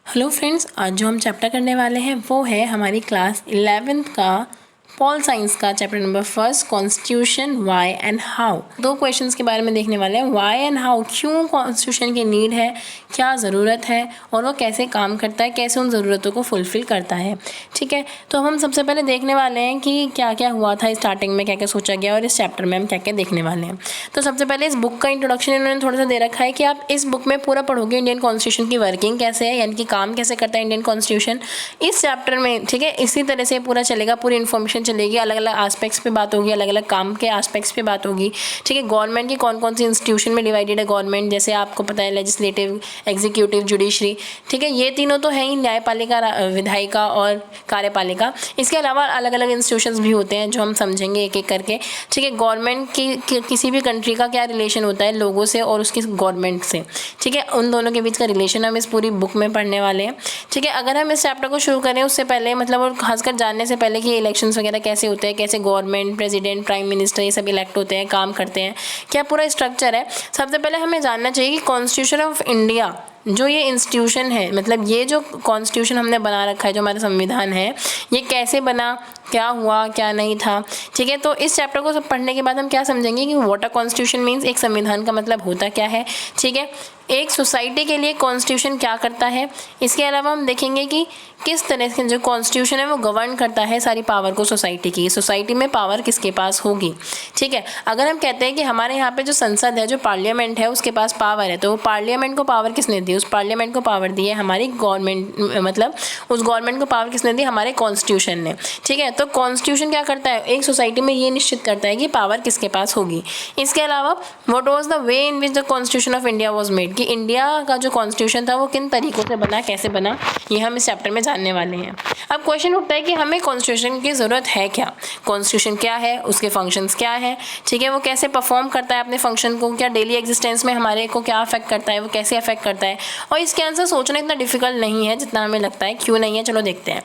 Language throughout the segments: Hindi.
हेलो फ्रेंड्स, आज जो हम चैप्टर करने वाले हैं वो है हमारी क्लास 11th का पॉल साइंस का chapter number first, constitution, why and how. दो क्वेश्चंस के बारे में देखने वाले हैं, वाई एंड हाउ, क्यों कॉन्स्टिट्यूशन की नीड है, क्या ज़रूरत है और वो कैसे काम करता है, कैसे उन ज़रूरतों को फुलफ़िल करता है। ठीक है, तो हम सबसे पहले देखने वाले हैं कि क्या क्या हुआ था स्टार्टिंग में, क्या क्या सोचा गया और इस चैप्टर में हम क्या क्या देखने वाले हैं। तो सबसे पहले इस बुक का इंट्रोडक्शन इन्होंने थोड़ा सा दे रखा है कि आप इस बुक में पूरा पढ़ोगे इंडियन कॉन्स्टिट्यूशन की वर्किंग कैसे है, यानी कि काम कैसे करता है इंडियन कॉन्स्टिट्यूशन इस चैप्टर में। ठीक है, इसी तरह से पूरा चलेगा, पूरी इन्फॉर्मेशन चलेगी, अलग अलग एस्पेक्ट्स पे बात होगी, अलग अलग काम के एस्पेक्ट्स पे बात होगी। ठीक है, गवर्नमेंट की कौन कौन सी इंस्टीट्यूशन में डिवाइडेड है गवर्नमेंट, जैसे आपको पता है लेजिस्लेटिव, एग्जीक्यूटिव, जुडिशरी। ठीक है, ये तीनों तो है ही, न्यायपालिका, विधायिका और कार्यपालिका। इसके अलावा अलग अलग इंस्टीट्यूशंस भी होते हैं जो हम समझेंगे एक एक करके। ठीक है, गवर्नमेंट की किसी भी कंट्री का क्या रिलेशन होता है लोगों से और उसकी गवर्नमेंट से। ठीक है, उन दोनों के बीच का रिलेशन हम इस पूरी बुक में पढ़ने वाले हैं। ठीक है, अगर हम इस चैप्टर को शुरू करें उससे पहले, मतलब और खासकर जानने से पहले कि इलेक्शंस वगैरह कैसे होते हैं, कैसे गवर्नमेंट, प्रेसिडेंट, प्राइम मिनिस्टर ये सब इलेक्ट होते हैं, काम करते हैं, क्या पूरा स्ट्रक्चर है। सबसे पहले हमें जानना चाहिए कि कॉन्स्टिट्यूशन ऑफ इंडिया जो ये इंस्टीट्यूशन है, मतलब ये जो कॉन्स्टिट्यूशन हमने बना रखा है, जो हमारा संविधान है, ये कैसे बना, क्या हुआ, क्या नहीं था। ठीक है, तो इस चैप्टर को सब पढ़ने के बाद हम क्या समझेंगे कि व्हाट अ कॉन्स्टिट्यूशन मीन्स, एक संविधान का मतलब होता क्या है। ठीक है, एक सोसाइटी के लिए कॉन्स्टिट्यूशन क्या करता है। इसके अलावा हम देखेंगे कि किस तरह से जो कॉन्स्टिट्यूशन है वो गवर्न करता है सारी पावर को सोसाइटी की, सोसाइटी में पावर किसके पास होगी। ठीक है, अगर हम कहते हैं कि हमारे यहाँ पे जो संसद है, जो पार्लियामेंट है, उसके पास पावर है, तो वो पार्लियामेंट को पावर किसने दी, उस पार्लियामेंट को पावर दी है हमारी गवर्नमेंट, मतलब उस गवर्नमेंट को पावर किसने दी, हमारे कॉन्स्टिट्यूशन ने। ठीक है, तो कॉन्स्टिट्यूशन क्या करता है, एक सोसाइटी में ये निश्चित करता है कि पावर किसके पास होगी। इसके अलावा what was the way in which the constitution of India was made, कि इंडिया का जो कॉन्स्टिट्यूशन था वो किन तरीकों से बना, कैसे बना, ये हम इस चैप्टर में जानने वाले हैं। अब क्वेश्चन उठता है कि हमें कॉन्स्टिट्यूशन की ज़रूरत है क्या, कॉन्स्टिट्यूशन क्या है, उसके फंक्शंस क्या है। ठीक है, वो कैसे परफॉर्म करता है अपने फंक्शन को, क्या डेली एग्जिस्टेंस में हमारे को क्या अफेक्ट करता है, वो कैसे अफेक्ट करता है। और इसके आंसर सोचना इतना डिफिकल्ट नहीं है जितना हमें लगता है। क्यों नहीं है, चलो देखते हैं।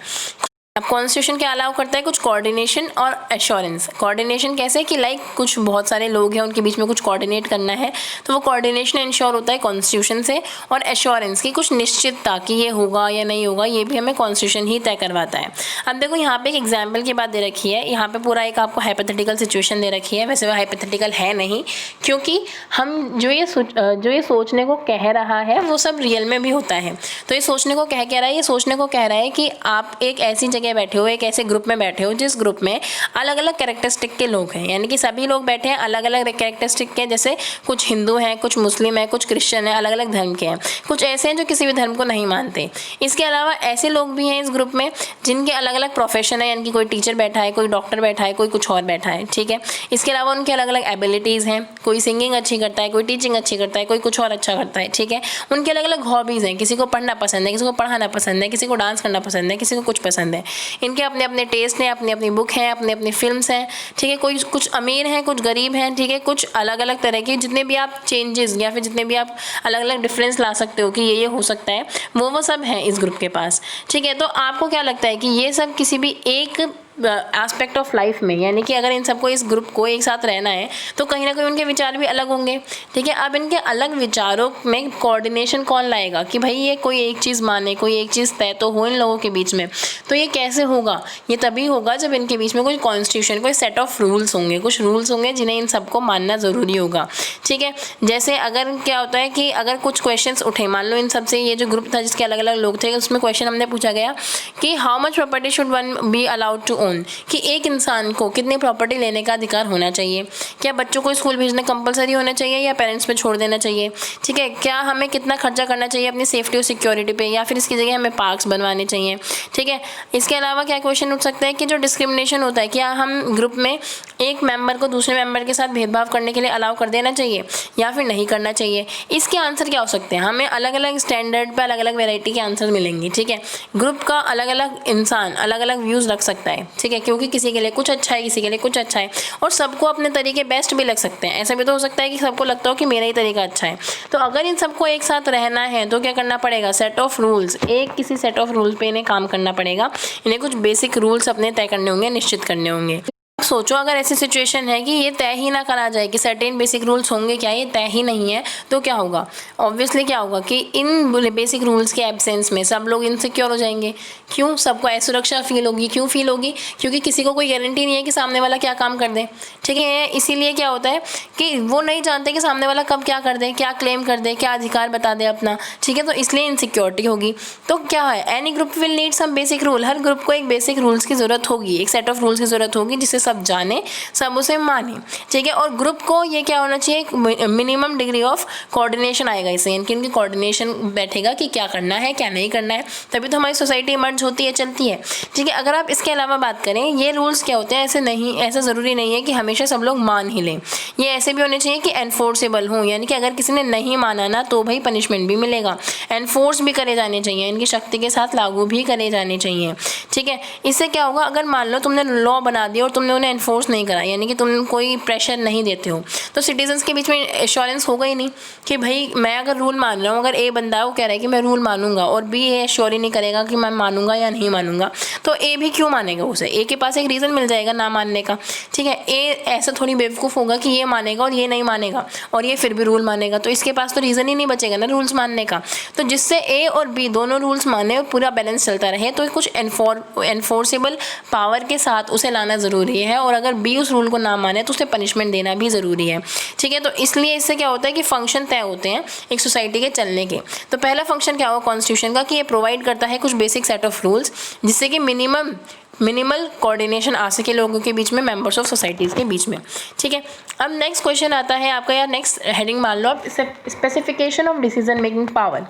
अब कॉन्स्टिट्यूशन क्या अलाउ करता है, कुछ कोऑर्डिनेशन और एश्योरेंस। कोऑर्डिनेशन कैसे कि लाइक कुछ बहुत सारे लोग हैं, उनके बीच में कुछ कोऑर्डिनेट करना है, तो वो कोऑर्डिनेशन इंश्योर होता है कॉन्स्टिट्यूशन से। और एश्योरेंस की कुछ निश्चितता कि ये होगा या नहीं होगा, ये भी हमें कॉन्स्टिट्यूशन ही तय करवाता है। अब देखो यहाँ पे एक एग्जाम्पल की बात दे रखी है, यहाँ पे पूरा एक आपको हाइपोथेटिकल सिचुएशन दे रखी है। वैसे वो हाइपोथेटिकल है नहीं, क्योंकि हम जो ये सोचने को कह रहा है वो सब रियल में भी होता है। तो ये सोचने को कह रहा है, ये सोचने को कह रहा है कि आप एक ऐसी जगह बैठे हो, एक ऐसे ग्रुप में बैठे हो जिस ग्रुप में अलग अलग कैरेक्टरिस्टिक के लोग हैं, यानी कि सभी लोग बैठे हैं अलग अलग कैरेक्टरिस्टिक के, जैसे कुछ हिंदू हैं, कुछ मुस्लिम हैं, कुछ क्रिश्चियन हैं, अलग अलग धर्म के हैं, कुछ ऐसे हैं जो किसी भी धर्म को नहीं मानते। इसके अलावा ऐसे लोग भी हैं इस ग्रुप में जिनके अलग अलग प्रोफेशन है, यानी कि कोई टीचर बैठा है, कोई डॉक्टर बैठा है, कोई कुछ और बैठा है। ठीक है, इसके अलावा उनके अलग अलग एबिलिटीज़ हैं, कोई सिंगिंग अच्छी करता है, कोई टीचिंग अच्छी करता है, कोई कुछ और अच्छा करता है। ठीक है, उनके अलग अलग हॉबीज़ हैं, किसी को पढ़ना पसंद है, किसी को पढ़ाना पसंद है, किसी को डांस करना पसंद है, किसी को कुछ पसंद है। इनके अपने अपने टेस्ट हैं, अपनी अपनी बुक हैं, अपने अपनी फिल्म्स हैं। ठीक है, कोई कुछ अमीर हैं, कुछ गरीब हैं। ठीक है, कुछ अलग अलग तरह के जितने भी आप चेंजेस या फिर जितने भी आप अलग अलग डिफरेंस ला सकते हो कि ये हो सकता है, वो सब हैं इस ग्रुप के पास। ठीक है, तो आपको क्या लगता है कि ये सब किसी भी एक एस्पेक्ट ऑफ लाइफ में, यानी कि अगर इन सबको, इस ग्रुप को एक साथ रहना है तो कहीं ना कहीं उनके विचार भी अलग होंगे। ठीक है, अब इनके अलग विचारों में कोऑर्डिनेशन कौन लाएगा कि भाई ये कोई एक चीज़ माने, कोई एक चीज़ तय तो हो इन लोगों के बीच में। तो ये कैसे होगा, ये तभी होगा जब इनके बीच में कोई कॉन्स्टिट्यूशन, कोई सेट ऑफ रूल्स होंगे, कुछ रूल्स होंगे जिन्हें इन सबको मानना ज़रूरी होगा। ठीक है, जैसे अगर क्या होता है कि अगर कुछ क्वेश्चन उठे, मान लो इन सबसे, ये जो ग्रुप था जिसके अलग अलग लोग थे, उसमें क्वेश्चन हमने पूछा गया कि how much property should one be allowed to own, कि एक इंसान को कितनी प्रॉपर्टी लेने का अधिकार होना चाहिए, क्या बच्चों को स्कूल भेजना कंपलसरी होना चाहिए या पेरेंट्स पे छोड़ देना चाहिए। ठीक है, क्या हमें कितना खर्चा करना चाहिए अपनी सेफ्टी और सिक्योरिटी पे, या फिर इसकी जगह हमें पार्क्स बनवाने चाहिए। ठीक है, इसके अलावा क्या क्वेश्चन उठ सकता है कि जो डिस्क्रिमिनेशन होता है, क्या हम ग्रुप में एक मेंबर को दूसरे मेंबर के साथ भेदभाव करने के लिए अलाउ कर देना चाहिए या फिर नहीं करना चाहिए। इसके आंसर क्या हो सकते हैं, हमें अलग अलग स्टैंडर्ड पे अलग अलग वेराइटी के आंसर मिलेंगे। ठीक है, ग्रुप का अलग अलग इंसान अलग अलग व्यूज़ रख सकता है। ठीक है, क्योंकि किसी के लिए कुछ अच्छा है, किसी के लिए कुछ अच्छा है, और सबको अपने तरीके बेस्ट भी लग सकते हैं। ऐसा भी तो हो सकता है कि सबको लगता हो कि मेरा ही तरीका अच्छा है। तो अगर इन सबको एक साथ रहना है तो क्या करना पड़ेगा, सेट ऑफ रूल्स, एक किसी सेट ऑफ रूल पे इन्हें काम करना पड़ेगा। इन्हें कुछ बेसिक रूल्स अपने तय करने होंगे, निश्चित करने होंगे। सोचो अगर ऐसी सिचुएशन है कि ये तय ही ना करा जाए कि सर्टेन बेसिक रूल्स होंगे, क्या ये तय ही नहीं है, तो क्या होगा? ऑब्वियसली क्या होगा कि इन बेसिक रूल्स के एब्सेंस में सब लोग इनसिक्योर हो जाएंगे। क्यों? सबको असुरक्षा फील होगी। क्यों फील होगी? क्योंकि किसी को कोई गारंटी नहीं है कि सामने वाला क्या काम कर दे, ठीक है। इसीलिए क्या होता है कि वो नहीं जानते कि सामने वाला कब क्या कर दे, क्या क्लेम कर दे, क्या अधिकार बता दे अपना, ठीक है। तो इसलिए इनसिक्योरिटी होगी। तो क्या है, any group will need some basic rule. हर ग्रुप को एक बेसिक रूल्स की जरूरत होगी, एक सेट ऑफ रूल्स की जरूरत होगी जिसे सब जाने, सब उसे माने, ठीक है। और ग्रुप को ये क्या होना चाहिए, एक मिनिमम डिग्री ऑफ कोऑर्डिनेशन आएगा इससे, यानी कि उनकी कोऑर्डिनेशन बैठेगा कि क्या करना है क्या नहीं करना है, तभी तो हमारी सोसाइटी इमर्ज होती है, चलती है, ठीक है। अगर आप इसके अलावा बात करें, ये रूल्स क्या होते हैं, ऐसे नहीं, ऐसा ज़रूरी नहीं है कि हमेशा सब लोग मान ही लें। ये ऐसे भी होने चाहिए कि एनफोर्सेबल हों, यानी कि अगर किसी ने नहीं माना ना तो भाई पनिशमेंट भी मिलेगा, एनफोर्स भी करे जाने चाहिए, इनकी शक्ति के साथ लागू भी करे जाने चाहिए, ठीक है। इससे क्या होगा, अगर मान लो तुमने लॉ बना दिया और तुमने उन्हें एनफोर्स नहीं करा, यानी कि तुम कोई प्रेशर नहीं देते हो, तो सिटीजन्स के बीच में एश्योरेंस होगा ही नहीं कि भाई मैं अगर रूल मान रहा हूँ, अगर ए बंदा है वो कह रहा है कि मैं रूल मानूंगा और बी ए एश्योर ही नहीं करेगा कि मैं मानूंगा या नहीं मानूंगा, तो ए भी क्यों मानेगा उसे? ए के पास एक रीज़न मिल जाएगा ना मानने का, ठीक है। ए ऐसा थोड़ी बेवकूफ़ होगा कि ये मानेगा और ये नहीं मानेगा और ये फिर भी रूल मानेगा, तो इसके पास तो रीज़न ही नहीं बचेगा ना रूल्स मानने का। तो जिससे ए और बी दोनों रूल्स माने और पूरा बैलेंस चलता रहे, तो कुछ एनफोर्सेबल पावर के साथ उसे लाना ज़रूरी है, और अगर बी उस रूल को ना माने तो उसे पनिशमेंट देना भी ज़रूरी है, ठीक है। तो इसलिए इससे क्या होता है कि फंक्शन तय होते हैं एक सोसाइटी के चलने के। तो पहला फंक्शन क्या होगा कॉन्स्टिट्यूशन का, कि ये प्रोवाइड करता है कुछ बेसिक सेट ऑफ रूल्स जिससे कि मिनिमल कोऑर्डिनेशन आ सके लोगों के बीच में, मेंबर्स ऑफ सोसाइटीज़ के बीच में, ठीक है। अब नेक्स्ट क्वेश्चन आता है आपका, या नेक्स्ट हेडिंग मान लो आप, specification of decision making power,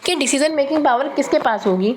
कि डिसीजन मेकिंग पावर किसके पास होगी।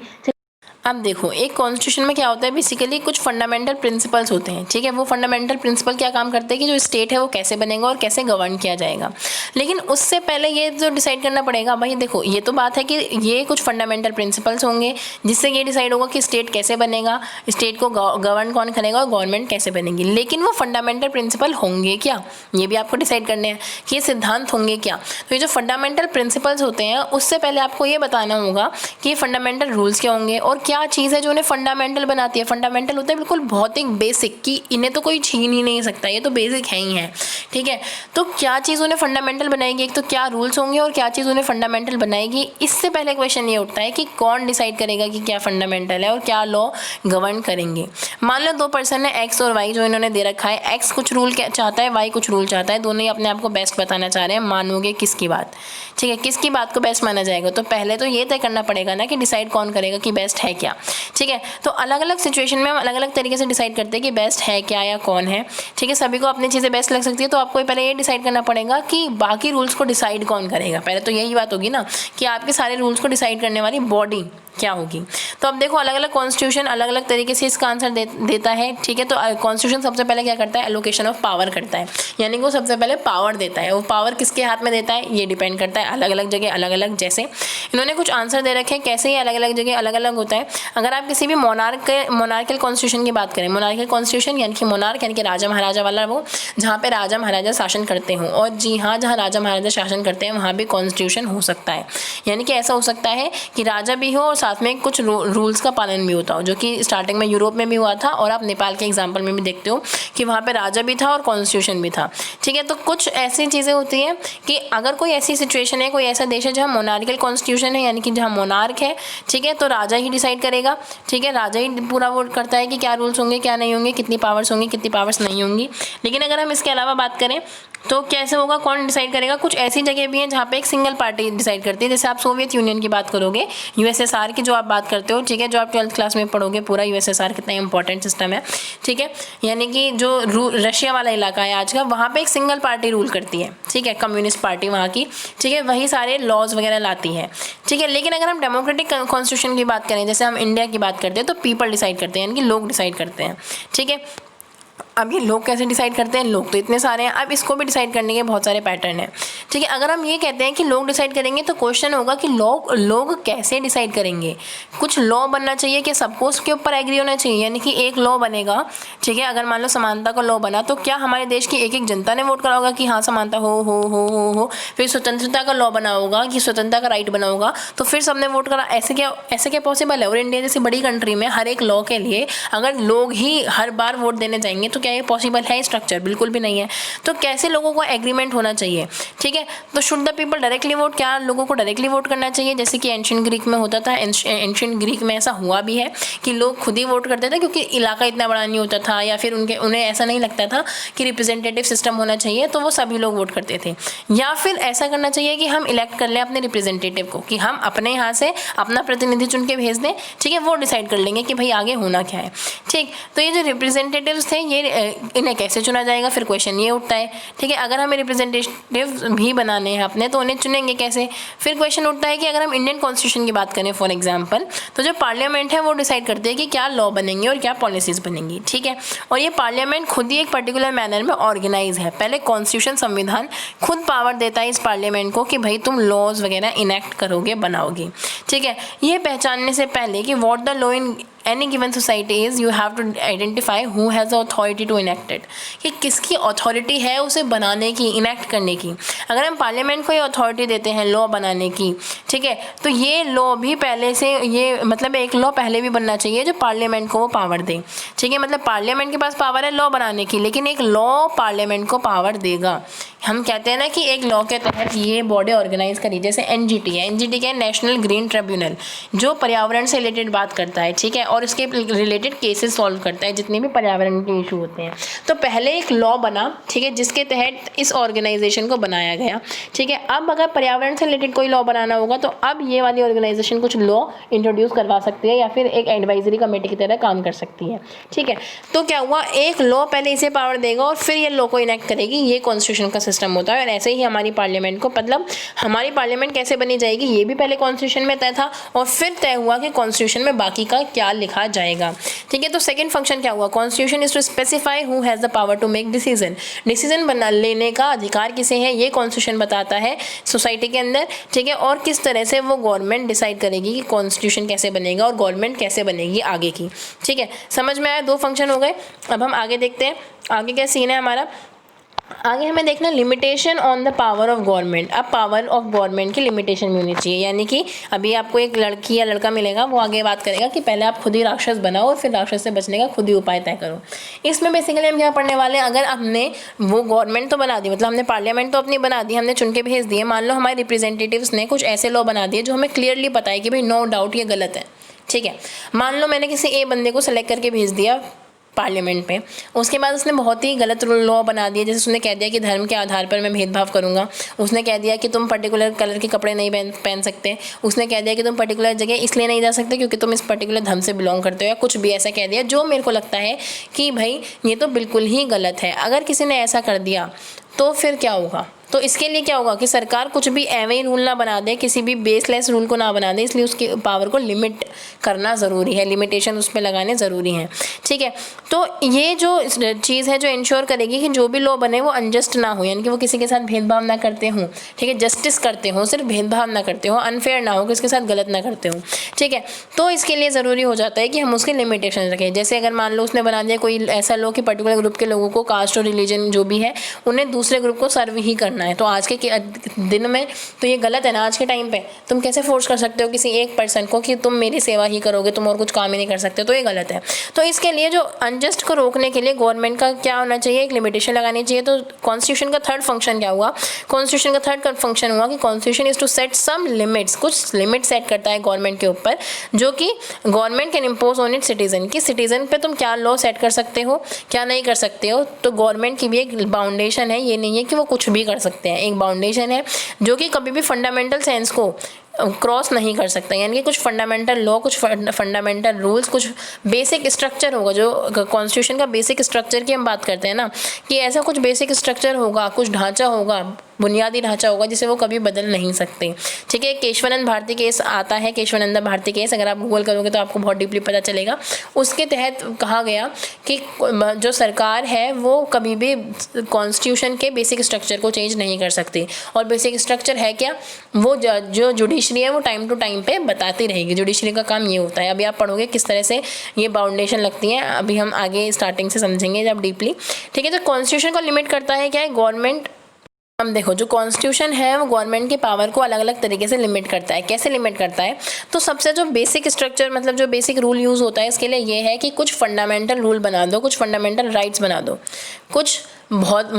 अब देखो, एक कॉन्स्टिट्यूशन में क्या होता है, बेसिकली कुछ फंडामेंटल प्रिंसिपल्स होते हैं, ठीक है। वो फंडामेंटल प्रिंसिपल क्या काम करते हैं कि जो स्टेट है वो कैसे बनेगा और कैसे गवर्न किया जाएगा। लेकिन उससे पहले ये जो डिसाइड करना पड़ेगा, भाई देखो ये तो बात है कि ये कुछ फंडामेंटल प्रिंसिपल्स होंगे जिससे ये डिसाइड होगा कि स्टेट कैसे बनेगा, स्टेट को गवर्न कौन करेगा और गवर्नमेंट कैसे बनेगी। लेकिन वो फंडामेंटल प्रिंसिपल होंगे क्या, ये भी आपको डिसाइड करने हैं कि ये सिद्धांत होंगे क्या। तो ये जो फंडामेंटल प्रिंसिपल्स होते हैं उससे पहले आपको ये बताना होगा कि ये फंडामेंटल रूल्स क्या होंगे और क्या चीज़ है जो उन्हें फंडामेंटल बनाती है। फंडामेंटल होता है बिल्कुल भौतिक बेसिक, कि इन्हें तो कोई छीन ही नहीं सकता, ये तो बेसिक है ही है, ठीक है। तो क्या चीज़ उन्हें फंडामेंटल बनाएगी, एक तो क्या रूल्स होंगे और क्या चीज़ उन्हें फंडामेंटल बनाएगी। इससे पहले क्वेश्चन ये उठता है कि कौन डिसाइड करेगा कि क्या फंडामेंटल है और क्या लॉ गवर्न करेंगे। मान लो दो पर्सन है एक्स और वाई जो इन्होंने दे रखा है, एक्स कुछ रूल चाहता है, वाई कुछ रूल चाहता है, दोनों ही अपने आप को बेस्ट बताना चाह रहे हैं, मानोगे किसकी बात, ठीक है, किसकी बात को बेस्ट माना जाएगा। तो पहले तो ये तय करना पड़ेगा ना कि डिसाइड कौन करेगा कि बेस्ट है क्या, ठीक है। तो अलग अलग सिचुएशन में हम अलग अलग तरीके से डिसाइड करते हैं कि बेस्ट है क्या या कौन है, ठीक है। सभी को अपनी चीज़ें बेस्ट लग सकती है, तो आपको पहले ये डिसाइड करना पड़ेगा कि बाकी रूल्स को डिसाइड कौन करेगा। पहले तो यही बात होगी ना कि आपके सारे रूल्स को डिसाइड करने वाली बॉडी क्या होगी। तो अब देखो अलग अलग कॉन्स्टिट्यूशन अलग अलग तरीके से इसका आंसर देता है, ठीक है। तो कॉन्स्टिट्यूशन सबसे पहले क्या करता है, एलोकेशन ऑफ पावर करता है, यानी कि वो सबसे पहले पावर देता है। वो पावर किसके हाथ में देता है ये डिपेंड करता है, अलग अलग जगह अलग अलग, जैसे इन्होंने कुछ आंसर दे रखे हैं कैसे ये अलग अलग जगह अलग अलग होता है। अगर आप किसी भी मोनार्कल कॉन्स्टिट्यूशन की बात करें, मोनार्कल कॉन्स्टिट्यूशन यानी कि मोनार्क यानी कि राजा महाराजा वाला, वो जहाँ पे राजा महाराजा शासन करते हों, और जी हाँ जहाँ राजा महाराजा शासन करते हैं वहाँ भी कॉन्स्टिट्यूशन हो सकता है। यानी कि ऐसा हो सकता है कि राजा भी हो और साथ में कुछ रूल्स का पालन भी होता हो, जो कि स्टार्टिंग में यूरोप में भी हुआ था, और आप नेपाल के एग्जाम्पल में भी देखते हो कि वहाँ पे राजा भी था और कॉन्स्टिट्यूशन भी था, ठीक है। तो कुछ ऐसी चीज़ें होती हैं कि अगर कोई ऐसी सिचुएशन है, कोई ऐसा देश है जहाँ मोनार्कल कॉन्स्टिट्यूशन है, यानी कि जहाँ मोनार्क है, ठीक है, तो राजा ही डिसाइड करेगा, ठीक है। राजा ही पूरा वोट करता है कि क्या रूल्स होंगे क्या नहीं होंगे, कितनी पावर्स होंगी कितनी पावर्स नहीं होंगी। लेकिन अगर हम इसके अलावा बात करें तो कैसे होगा, कौन डिसाइड करेगा। कुछ ऐसी जगह भी हैं जहाँ पे एक सिंगल पार्टी डिसाइड करती है, जैसे आप सोवियत यूनियन की बात करोगे, यूएसएसआर की जो आप बात करते हो, ठीक है, जो आप 12th क्लास में पढ़ोगे पूरा यूएसएसआर कितना इंपॉर्टेंट सिस्टम है, ठीक है। यानी कि जो रशिया वाला इलाका है आज का, वहाँ पे एक सिंगल पार्टी रूल करती है, ठीक है, कम्युनिस्ट पार्टी वहाँ की, ठीक है, वही सारे लॉज वगैरह लाती है, ठीक है। लेकिन अगर हम डेमोक्रेटिक कॉन्स्टिट्यूशन की बात करें, जैसे हम इंडिया की बात करते हैं, तो पीपल डिसाइड करते हैं, यानी कि लोग डिसाइड करते हैं, ठीक है। अब ये लोग कैसे डिसाइड करते हैं, लोग तो इतने सारे हैं, अब इसको भी डिसाइड करने के बहुत सारे पैटर्न हैं, ठीक है। अगर हम ये कहते हैं कि लोग डिसाइड करेंगे तो क्वेश्चन होगा कि लोग कैसे डिसाइड करेंगे। कुछ लॉ बनना चाहिए कि सबको उसके ऊपर एग्री होना चाहिए, यानी कि एक लॉ बनेगा, ठीक है। अगर मान लो समानता का लॉ बना तो क्या हमारे देश की एक एक जनता ने वोट करा होगा कि हाँ समानता हो। फिर स्वतंत्रता का लॉ बना होगा कि स्वतंत्रता का राइट बना होगा तो फिर सबने वोट करा, ऐसे क्या पॉसिबल है। और इंडिया जैसी बड़ी कंट्री में हर एक लॉ के लिए अगर लोग ही हर बार वोट देने जाएंगे तो क्या ये पॉसिबल है स्ट्रक्चर? बिल्कुल भी नहीं है। तो कैसे लोगों को एग्रीमेंट होना चाहिए, ठीक है। तो should the people directly vote, क्या लोगों को डायरेक्टली वोट करना चाहिए जैसे कि एंशिएंट ग्रीक में होता था। एंशिएंट ग्रीक में ऐसा हुआ भी है कि लोग खुद ही वोट करते थे क्योंकि इलाका इतना बड़ा नहीं होता था, या फिर उन्हें ऐसा नहीं लगता था कि रिप्रेजेंटेटिव सिस्टम होना चाहिए, तो वो सभी लोग वोट करते थे। या फिर ऐसा करना चाहिए कि हम इलेक्ट कर लें अपने रिप्रेजेंटेटिव को, कि हम अपने यहाँ से अपना प्रतिनिधि चुन के भेज दें, ठीक है। वो डिसाइड कर लेंगे कि भाई आगे होना क्या है, ठीक। तो ये जो रिप्रेजेंटेटिव्स थे ये इन्हें कैसे चुना जाएगा, फिर क्वेश्चन ये उठता है, ठीक है। अगर हमें रिप्रेजेंटेटिव भी बनाने हैं अपने तो उन्हें चुनेंगे कैसे? फिर क्वेश्चन उठता है कि अगर हम इंडियन कॉन्स्टिट्यूशन की बात करें फॉर एग्जांपल, तो जो पार्लियामेंट है वो डिसाइड करते हैं कि क्या लॉ बनेंगे और क्या पॉलिसीज बनेंगी, ठीक है। और ये पार्लियामेंट खुद ही एक पर्टिकुलर मैनर में ऑर्गेनाइज है। पहले कॉन्स्टिट्यूशन संविधान खुद पावर देता है इस पार्लियामेंट को कि भाई तुम लॉज वगैरह इनेक्ट करोगे, बनाओगे, ठीक है। ये पहचानने से पहले कि what the law in any given society is, you have to identify who has the authority to enact it, कि किसकी अथॉरिटी है उसे बनाने की, इनेक्ट करने की। अगर हम पार्लियामेंट को ये अथॉरिटी देते हैं लॉ बनाने की, ठीक है, तो ये लॉ भी पहले से, ये मतलब एक लॉ पहले भी बनना चाहिए जो पार्लियामेंट को वो पावर दे, ठीक है। मतलब पार्लियामेंट के पास पावर है लॉ बनाने की, लेकिन एक लॉ पार्लियामेंट को पावर देगा। हम कहते हैं ना कि एक लॉ के तहत ये बॉडी ऑर्गेनाइज करी, जैसे एनजीटी है। एनजीटी क्या है? नेशनल ग्रीन ट्रिब्यूनल, जो पर्यावरण से रिलेटेड बात करता है, ठीक है, और इसके रिलेटेड केसेस सॉल्व करता है जितने भी पर्यावरण के इशू होते हैं। तो पहले एक लॉ बना, ठीक है, जिसके तहत इस ऑर्गेनाइजेशन को बनाया गया, ठीक है। अब अगर पर्यावरण से रिलेटेड कोई लॉ बनाना होगा तो अब ये वाली ऑर्गेनाइजेशन कुछ लॉ इंट्रोड्यूस करवा सकती है या फिर एक एडवाइजरी कमेटी की तरह काम कर सकती है, ठीक है। तो क्या हुआ, एक लॉ पहले इसे पावर देगा और फिर ये लॉ को इनेक्ट करेगी। ये कॉन्स्टिट्यूशन का सिस्टम होता है। और ऐसे ही हमारी पार्लियामेंट को, मतलब हमारी पार्लियामेंट कैसे बनी जाएगी ये भी पहले कॉन्स्टिट्यूशन में तय था और फिर तय हुआ कि कॉन्स्टिट्यूशन में बाकी का क्या लिखा जाएगा, ठीक है। तो सेकंड फंक्शन क्या हुआ, constitution is to specify who has the power to make decision बना लेने का अधिकार किसे है, ये कॉन्स्टिट्यूशन बताता है सोसाइटी के अंदर, ठीक है। और किस तरह से वो गवर्नमेंट डिसाइड करेगी कि कॉन्स्टिट्यूशन कैसे बनेगा और गवर्नमेंट कैसे बनेगी आगे की, ठीक है। समझ में आया? दो फंक्शन हो गए। अब हम आगे देखते हैं आगे क्या सीन है हमारा। आगे हमें देखना limitation on the power of government. अब पावर ऑफ गवर्नमेंट की लिमिटेशन भी होनी चाहिए, यानी कि अभी आपको एक लड़की या लड़का मिलेगा, वो आगे बात करेगा कि पहले आप खुद ही राक्षस बनाओ और फिर राक्षस से बचने का खुद ही उपाय तय करो। इसमें बेसिकली हम क्या पढ़ने वाले हैं, अगर हमने वो गवर्नमेंट तो बना दी, मतलब हमने पार्लियामेंट तो अपनी बना दी, हमने चुन के भेज दिए, मान लो हमारे रिप्रेजेंटेटिव्स ने कुछ ऐसे लॉ बना दिए जो हमें क्लियरली पता है कि भाई नो डाउट ये गलत है, ठीक है। मान लो मैंने किसी ए बंदे को सेलेक्ट करके भेज दिया पार्लियामेंट पे, उसके बाद उसने बहुत ही गलत लॉ बना दिया, जैसे उसने कह दिया कि धर्म के आधार पर मैं भेदभाव करूंगा, उसने कह दिया कि तुम पर्टिकुलर कलर के कपड़े नहीं पहन सकते, उसने कह दिया कि तुम पर्टिकुलर जगह इसलिए नहीं जा सकते क्योंकि तुम इस पर्टिकुलर धर्म से बिलोंग करते हो, या कुछ भी ऐसा कह दिया जो मेरे को लगता है कि भाई ये तो बिल्कुल ही गलत है। अगर किसी ने ऐसा कर दिया तो फिर क्या होगा, तो इसके लिए क्या होगा कि सरकार कुछ भी एवं ही रूल ना बना दे, किसी भी बेसलेस रूल को ना बना दे, इसलिए उसकी पावर को लिमिट करना ज़रूरी है, लिमिटेशन उस पर लगाने ज़रूरी हैं, ठीक है। तो ये जो चीज़ है जो इंश्योर करेगी कि जो भी लॉ बने वो अनजस्ट ना हो, यानी कि वो किसी के साथ भेदभाव ना करते हों, ठीक है, जस्टिस करते हों, सिर्फ भेदभाव ना करते हो, अनफेयर ना हो, किसके साथ गलत ना करते हो, ठीक है। तो इसके लिए ज़रूरी हो जाता है कि हम उसके लिमिटेशन रखें। जैसे अगर मान लो उसने बना दिया कोई ऐसा लॉ कि पर्टिकुलर ग्रुप के लोगों को, कास्ट और रिलीजन जो भी है, उन्हें दूसरे ग्रुप को सर्व ही करना है, तो आज के दिन में तो ये गलत है ना। आज के टाइम पे तुम कैसे फोर्स कर सकते हो किसी एक पर्सन को कि तुम मेरी सेवा ही करोगे, तुम और कुछ काम ही नहीं कर सकते, तो ये गलत है। तो इसके लिए जो अनजस्ट को रोकने के लिए गवर्नमेंट का क्या होना चाहिए, एक लिमिटेशन लगानी चाहिए। तो कॉन्स्टिट्यूशन का थर्ड फंक्शन क्या हुआ, कॉन्स्टिट्यूशन का थर्ड फंक्शन हुआ कि constitution is to set some limits, कुछ लिमिट सेट करता है गवर्नमेंट के ऊपर, जो कि government can impose on it citizen, कि सिटीजन पे तुम क्या लॉ सेट कर सकते हो, क्या नहीं कर सकते हो। तो गवर्नमेंट की भी एक बाउंडेशन है, ये नहीं है कि वो कुछ भी कर सकते हैं, एक बाउंडेशन है जो कि कभी भी फंडामेंटल सेंस को क्रॉस नहीं कर सकता, यानी कि कुछ फंडामेंटल लॉ, कुछ फंडामेंटल रूल्स, कुछ बेसिक स्ट्रक्चर होगा। जो कॉन्स्टिट्यूशन का बेसिक स्ट्रक्चर की हम बात करते हैं ना, कि ऐसा कुछ बेसिक स्ट्रक्चर होगा, कुछ ढांचा होगा, बुनियादी ढांचा होगा जिसे वो कभी बदल नहीं सकते। ठीक है, केशवानंद भारती केस आता है, केशवानंद भारती केस, अगर आप गूगल करोगे तो आपको बहुत डीपली पता चलेगा। उसके तहत कहा गया कि जो सरकार है वो कभी भी कॉन्स्टिट्यूशन के बेसिक स्ट्रक्चर को चेंज नहीं कर सकती। और बेसिक स्ट्रक्चर है क्या, वो जो जुडिशरी है वो टाइम टू टाइम पे बताती रहेगी। जुडिशरी का काम ये होता है। अभी आप पढ़ोगे किस तरह से ये बाउंडेशन लगती है, अभी हम आगे स्टार्टिंग से समझेंगे जब डीपली। ठीक है, तो कॉन्स्टिट्यूशन को लिमिट करता है क्या है, गवर्नमेंट। हम देखो जो कॉन्स्टिट्यूशन है वो गवर्नमेंट के पावर को अलग अलग तरीके से लिमिट करता है। कैसे लिमिट करता है, तो सबसे जो बेसिक स्ट्रक्चर मतलब जो बेसिक रूल यूज़ होता है इसके लिए ये है कि कुछ फंडामेंटल रूल बना दो, कुछ फंडामेंटल राइट्स बना दो, कुछ बहुत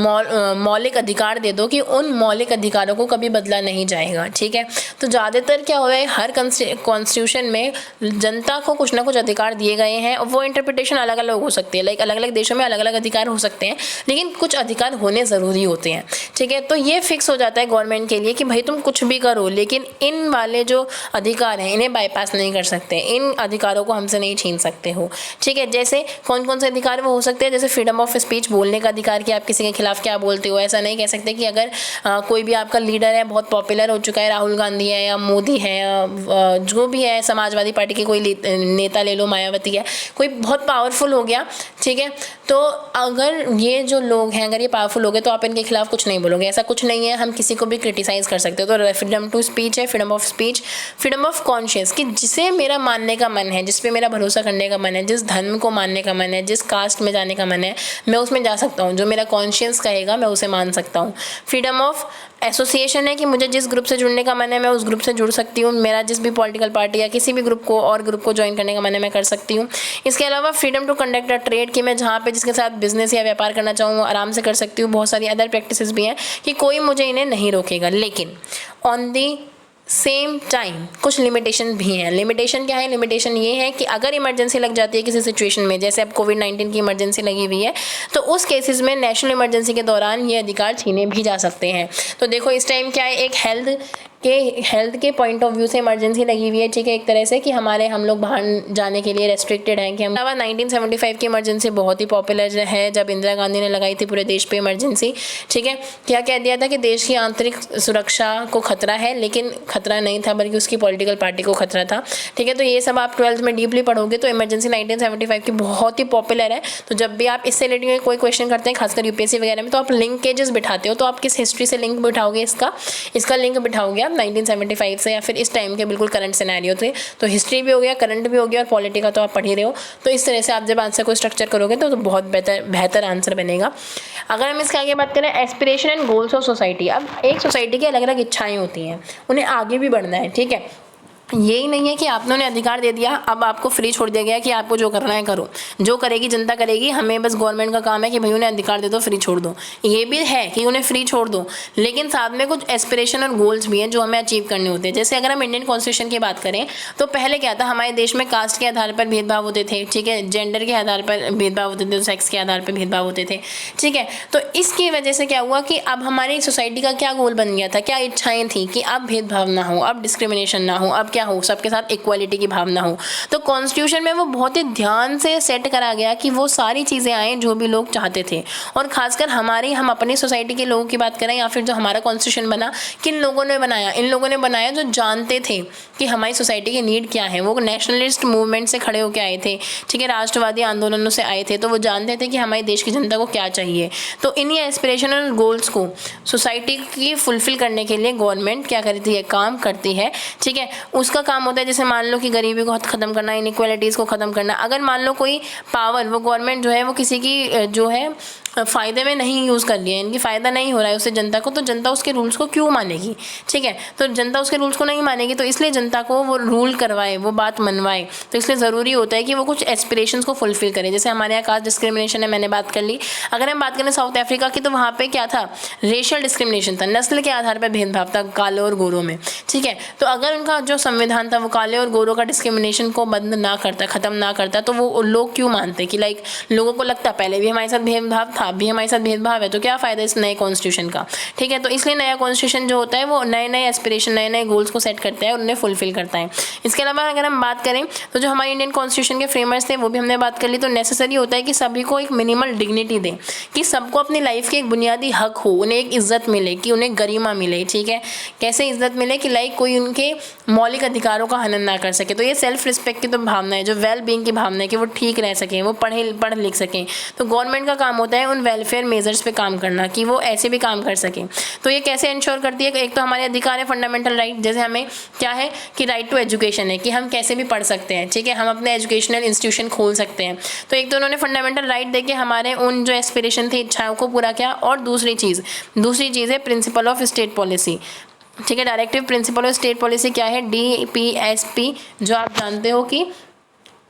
मौलिक अधिकार दे दो कि उन मौलिक अधिकारों को कभी बदला नहीं जाएगा। ठीक है, तो ज़्यादातर क्या हुआ है, हर कॉन्स्टिट्यूशन में जनता को कुछ ना कुछ अधिकार दिए गए हैं और वो इंटरप्रिटेशन अलग अलग हो सकती है। लाइक अलग अलग देशों में अलग अलग अधिकार हो सकते हैं, लेकिन कुछ अधिकार होने ज़रूरी होते हैं। ठीक है, तो ये फिक्स हो जाता है गवर्नमेंट के लिए कि भाई तुम कुछ भी करो, लेकिन इन वाले जो अधिकार हैं इन्हें बाईपास नहीं कर सकते, इन अधिकारों को हमसे नहीं छीन सकते हो। ठीक है, जैसे कौन कौन से अधिकार वो हो सकते हैं, जैसे फ्रीडम ऑफ स्पीच, बोलने का अधिकार कि आप किसी के खिलाफ क्या बोलते हो। ऐसा नहीं कह सकते कि अगर कोई भी आपका लीडर है, बहुत पॉपुलर हो चुका है, राहुल गांधी है या मोदी है या जो भी है, समाजवादी पार्टी के कोई नेता ले लो, मायावती है, कोई बहुत पावरफुल हो गया। ठीक है, तो अगर ये जो लोग हैं अगर ये पावरफुल हो गए तो आप इनके खिलाफ कुछ नहीं बोलोगे, ऐसा कुछ नहीं है। हम किसी को भी क्रिटिसाइज़ कर सकते हो। तो फ्रीडम टू स्पीच है, freedom of speech, freedom of conscious कि जिसे मेरा मानने का मन है, जिस पे मेरा भरोसा करने का मन है, जिस धर्म को मानने का मन है, जिस कास्ट में जाने का मन है, मैं उसमें जा सकता हूँ। जो मेरा कॉन्शियस कहेगा मैं उसे मान सकता हूँ। फ्रीडम ऑफ एसोसिएशन है कि मुझे जिस ग्रुप से जुड़ने का मन है मैं उस ग्रुप से जुड़ सकती हूँ। मेरा जिस भी पॉलिटिकल पार्टी या किसी भी ग्रुप को ज्वाइन करने का मन है मैं कर सकती हूँ। इसके अलावा freedom to conduct a trade कि मैं जहाँ पे जिसके साथ बिजनेस या व्यापार करना चाहूँ आराम से कर सकती हूँ। बहुत सारी अदर प्रैक्टिसेस भी हैं कि कोई मुझे इन्हें नहीं रोकेगा, लेकिन ऑन दी सेम टाइम कुछ लिमिटेशन भी हैं। लिमिटेशन क्या है, लिमिटेशन ये है कि अगर इमरजेंसी लग जाती है किसी सिचुएशन में, जैसे अब कोविड-19 की इमरजेंसी लगी हुई है, तो उस केसेस में नेशनल इमरजेंसी के दौरान ये अधिकार छीने भी जा सकते हैं। तो देखो इस टाइम क्या है, एक हेल्थ के पॉइंट ऑफ व्यू से इमरजेंसी लगी हुई है। ठीक है, एक तरह से कि हम लोग बाहर जाने के लिए रेस्ट्रिक्टेड हैं कि हम 1975 की इमरजेंसी बहुत ही पॉपुलर है, जब इंदिरा गांधी ने लगाई थी पूरे देश पे इमरजेंसी। ठीक है, क्या कह दिया था कि देश की आंतरिक सुरक्षा को खतरा है, लेकिन खतरा नहीं था बल्कि उसकी पॉलिटिकल पार्टी को खतरा था। ठीक है, तो ये सब आप 12th में डीपली पढ़ोगे तो इमरजेंसी 1975 की बहुत ही पॉपुलर है। तो जब भी आप इससे रिलेटेड कोई क्वेश्चन करते हैं, खासकर यूपीएससी वगैरह में, तो आप लिंकेजेस बिठाते हो, तो आप किस हिस्ट्री से लिंक बिठाओगे, इसका लिंक बिठाओगे 1975 से या फिर इस टाइम के बिल्कुल करंट सिनेरियो थे। तो हिस्ट्री भी हो गया, करंट भी हो गया और पॉलिटी का तो आप पढ़ ही रहे हो। तो इस तरह से आप जब आंसर को स्ट्रक्चर करोगे तो बहुत बेहतर आंसर बनेगा। अगर हम इसके आगे बात करें aspiration and goals of society, अब एक सोसाइटी की अलग अलग इच्छाएं होती हैं, उन्हें आगे भी बढ़ना है। ठीक है, यही नहीं है कि आपने उन्हें अधिकार दे दिया, अब आपको फ्री छोड़ दिया गया कि आपको जो करना है करो, जो करेगी जनता करेगी, हमें बस गवर्नमेंट का काम है कि भाई उन्हें अधिकार दे दो, फ्री छोड़ दो। ये भी है कि उन्हें फ्री छोड़ दो, लेकिन साथ में कुछ एस्पिरेशन और गोल्स भी हैं जो हमें अचीव करने होते हैं। जैसे अगर हम इंडियन कॉन्स्टिट्यूशन की बात करें तो पहले क्या था, हमारे देश में कास्ट के आधार पर भेदभाव होते थे। ठीक है, जेंडर के आधार पर भेदभाव होते थे, सेक्स के आधार पर भेदभाव होते थे। ठीक है, तो इसकी वजह से क्या हुआ कि अब हमारी सोसाइटी का क्या गोल बन गया था, क्या इच्छाएं थी कि अब भेदभाव ना हो, अब डिस्क्रिमिनेशन ना हो, अब क्या हो, सबके साथ इक्वालिटी की भावना हो। तो कॉन्स्टिट्यूशन में वो बहुत ही ध्यान से सेट करा गया कि वो सारी चीज़ें आएँ जो भी लोग चाहते थे। और खासकर हम अपनी सोसाइटी के लोगों की बात करें या फिर जो हमारा कॉन्स्टिट्यूशन बना, किन लोगों ने बनाया, इन लोगों ने बनाया जो जानते थे कि हमारी सोसाइटी की नीड क्या है। वो नेशनलिस्ट मूवमेंट से खड़े होकर आए थे। ठीक है, राष्ट्रवादी आंदोलनों से आए थे, तो वो जानते थे कि हमारे देश की जनता को क्या चाहिए। तो इन्हीं एस्पिरेशनल गोल्स को सोसाइटी की फुलफिल करने के लिए गवर्नमेंट क्या करती है, काम करती है। ठीक है, उसका काम होता है जैसे मान लो कि गरीबी को ख़त्म करना, इनइक्वालिटीज़ को ख़त्म करना। अगर मान लो कोई पावर वो गवर्नमेंट जो है वो किसी की जो है फ़ायदे में नहीं यूज़ कर रही है, इनकी फ़ायदा नहीं हो रहा है उससे जनता को, तो जनता उसके रूल्स को क्यों मानेगी। ठीक है, तो जनता उसके रूल्स को नहीं मानेगी, तो इसलिए जनता को वो रूल करवाए, वो बात मनवाए। तो इसलिए ज़रूरी होता है कि वो कुछ एस्पिरेशंस को फुलफिल करें। जैसे हमारे यहाँ कास्ट डिस्क्रिमिनेशन है, मैंने बात कर ली। अगर हम बात करें साउथ अफ्रीका की, तो वहाँ पर क्या था, रेशियल डिस्क्रिमिनेशन था, नस्ल के आधार पर भेदभाव था काले और गोरों में। ठीक है, तो अगर उनका जो संविधान था वो काले और गोरों का डिस्क्रिमिनेशन को बंद ना करता, ख़त्म ना करता, तो वो लोग क्यों मानते कि लाइक लोगों को लगता पहले भी हमारे साथ भेदभाव था था, अब भी हमारे साथ भेदभाव है, तो क्या फ़ायदा इस नए कॉन्स्टिट्यूशन का। ठीक है, तो इसलिए नया कॉन्स्टिट्यूशन जो होता है वो नए नए एस्पिरेशन, नए नए गोल्स को सेट करता है और उन्हें फुलफिल करता है। इसके अलावा अगर हम बात करें तो जो हमारे इंडियन कॉन्स्टिट्यूशन के फ्रेमर्स थे वो भी हमने बात कर ली। तो नेसेसरी होता है कि सभी को एक मिनिमल डिग्निटी दें, कि सबको अपनी लाइफ के एक बुनियादी हक हो, उन्हें एक इज्जत मिले, कि उन्हें गरिमा मिले। ठीक है, कैसे इज्जत मिले कि लाइक कोई उनके मौलिक अधिकारों का हनन ना कर सके। तो ये सेल्फ रिस्पेक्ट की तो भावना है, जो वेल बीइंग की भावना है कि वो ठीक रह सकें, वो पढ़ लिख सकें। तो गवर्नमेंट का काम होता है उन वेलफेयर मेजर्स पे काम करना कि वो ऐसे भी काम कर सकें। तो ये कैसे इंश्योर करती है, एक तो हमारे अधिकार है फंडामेंटल राइट, जैसे हमें क्या है कि राइट टू एजुकेशन है, कि हम कैसे भी पढ़ सकते हैं। ठीक है, हम अपने एजुकेशनल इंस्टीट्यूशन खोल सकते हैं। तो एक तो उन्होंने फंडामेंटल राइट देके हमारे उन जो एस्पिरेशन थी, इच्छाओं को पूरा किया। और दूसरी चीज़ है प्रिंसिपल ऑफ स्टेट पॉलिसी। ठीक है, directive principle of state policy क्या है, DPSP, जो आप जानते हो कि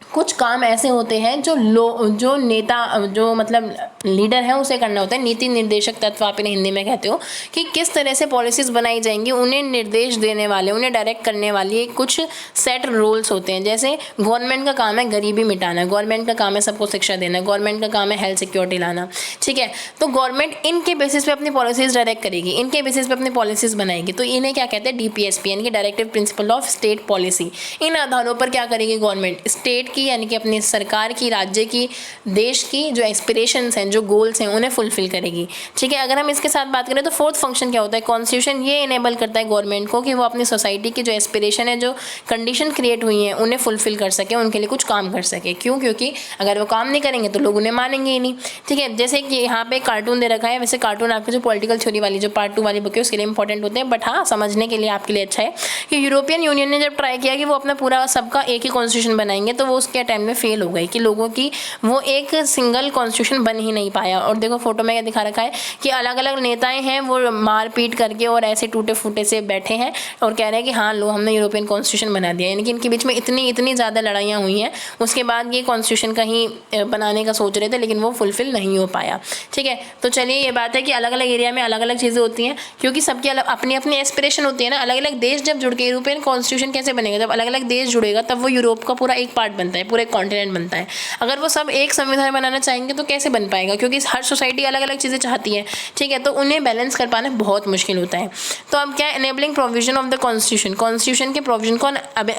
कुछ काम ऐसे होते हैं जो नेता, जो मतलब लीडर है उसे करना होता है। नीति निर्देशक तत्व आप इन्हें हिंदी में कहते हो, कि किस तरह से पॉलिसीज बनाई जाएंगी, उन्हें निर्देश देने वाले, उन्हें डायरेक्ट करने वाली कुछ सेट रूल्स होते हैं। जैसे गवर्नमेंट का काम है गरीबी मिटाना, गवर्नमेंट का काम है सबको शिक्षा देना, गवर्नमेंट का काम है हेल्थ सिक्योरिटी लाना। ठीक है, तो गवर्नमेंट इनके बेसिस पे अपनी पॉलिसीज डायरेक्ट करेगी, इनके बेसिस पे अपनी पॉलिसीज बनाएगी। तो इन्हें क्या कहते हैं, DPSP, यानी कि directive principle of state policy. इन आधारों पर क्या करेगी गवर्नमेंट, स्टेट की यानी कि अपनी सरकार की, राज्य की, देश की जो एस्पिरेशंस हैं, जो गोल्स हैं, उन्हें फुलफिल करेगी। ठीक है, अगर हम इसके साथ बात करें तो फोर्थ फंक्शन क्या होता है, कॉन्स्टिट्यूशन ये इनेबल करता है गवर्नमेंट को कि वो अपनी सोसाइटी की जो एस्पिरेशन है, जो कंडीशन क्रिएट हुई हैं, उन्हें फुलफिल कर सके, उनके लिए कुछ काम कर सके। क्यों, क्योंकि अगर वो काम नहीं करेंगे तो लोग उन्हें मानेंगे ही नहीं। ठीक है, जैसे कि यहाँ पे कार्टून दे रखा है, वैसे कार्टून आपके जो पॉलिटिकल थ्योरी वाली जो पार्ट 2 वाली बुक है उसके लिए इंपॉर्टेंट होते हैं, बट हाँ समझने के लिए आपके लिए अच्छा है कि यूरोपियन यूनियन ने जब ट्राई किया कि वो अपना पूरा सबका एक ही कॉन्स्टिट्यूशन बनाएंगे, तो वो उसके टाइम में फेल हो गई, कि लोगों की वो एक सिंगल कॉन्स्टिट्यूशन बन ही नहीं पाया। और देखो फोटो में क्या दिखा रखा है कि अलग अलग नेताएं हैं, वो मारपीट करके और ऐसे टूटे फूटे से बैठे हैं और कह रहे हैं कि हाँ लो हमने यूरोपियन कॉन्स्टिट्यूशन बना दिया। यानी कि इनके बीच में इतनी ज़्यादा लड़ाइयाँ हुई हैं, उसके बाद ये कॉन्स्टिट्यूशन कहीं बनाने का सोच रहे थे, लेकिन वो फुलफिल नहीं हो पाया। ठीक है, तो चलिए ये बात है कि अलग अलग एरिया में अलग अलग चीज़ें होती हैं, क्योंकि सबकी अपनी अपनी एस्पिरेशन होती है ना। अलग अलग देश जब जुड़ के यूरोपियन कॉन्स्टिट्यूशन कैसे बनेगा, जब अलग अलग देश जुड़ेगा तब वो यूरोप का पूरा एक पार्ट बनता है, पूरा एक कॉन्टिनेंट बनता है। अगर वो सब एक संविधान बनाना चाहेंगे तो कैसे बन पाएगा, क्योंकि हर सोसाइटी अलग अलग चीज़ें चाहती है। ठीक है, तो उन्हें बैलेंस कर पाना बहुत मुश्किल होता है। तो अब क्या है, enabling provision of the constitution के प्रोविजन को अब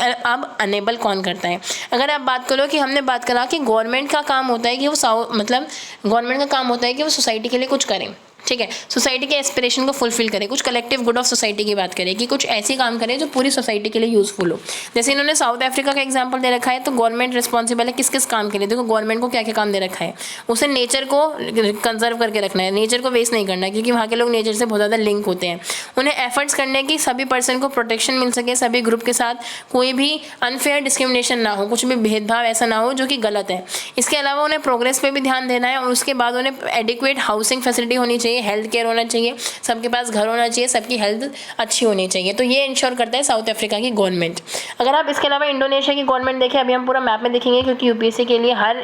अनेबल कौन करता है। अगर आप बात करो कि हमने बात करा कि गवर्नमेंट का काम होता है कि वो गवर्नमेंट का काम होता है कि वो सोसाइटी के लिए कुछ करें। ठीक है, सोसाइटी के एस्पिरेशन को फुलफिल करे, कुछ कलेक्टिव गुड ऑफ सोसाइटी की बात करें कि कुछ ऐसी काम करे जो पूरी सोसाइटी के लिए यूजफुल हो। जैसे इन्होंने साउथ अफ्रीका का एग्जांपल दे रखा है, तो गवर्नमेंट रिस्पॉन्सिबल है किस किस काम के लिए। देखो गवर्नमेंट को क्या क्या काम दे रखा है, उसे नेचर को कंजर्व करके रखना है, नेचर को वेस्ट नहीं करना है, क्योंकि वहाँ के लोग नेचर से बहुत ज़्यादा लिंक होते हैं। उन्हें एफर्ट्स करने की सभी पर्सन को प्रोटेक्शन मिल सके, सभी ग्रुप के साथ कोई भी अनफेयर डिस्क्रिमिनेशन ना हो, कुछ भी भेदभाव ऐसा ना हो जो कि गलत है। इसके अलावा उन्हें प्रोग्रेस पे भी ध्यान देना है, और उसके बाद उन्हें एडिक्वेट हाउसिंग फैसिलिटी होनी चाहिए, हेल्थ केयर होना चाहिए, सबके पास घर होना चाहिए, सबकी हेल्थ अच्छी होनी चाहिए। तो ये इंश्योर करता है साउथ अफ्रीका की गवर्नमेंट। अगर आप इसके अलावा इंडोनेशिया की गवर्नमेंट देखें, अभी हम पूरा मैप में देखेंगे क्योंकि यूपीएससी के लिए हर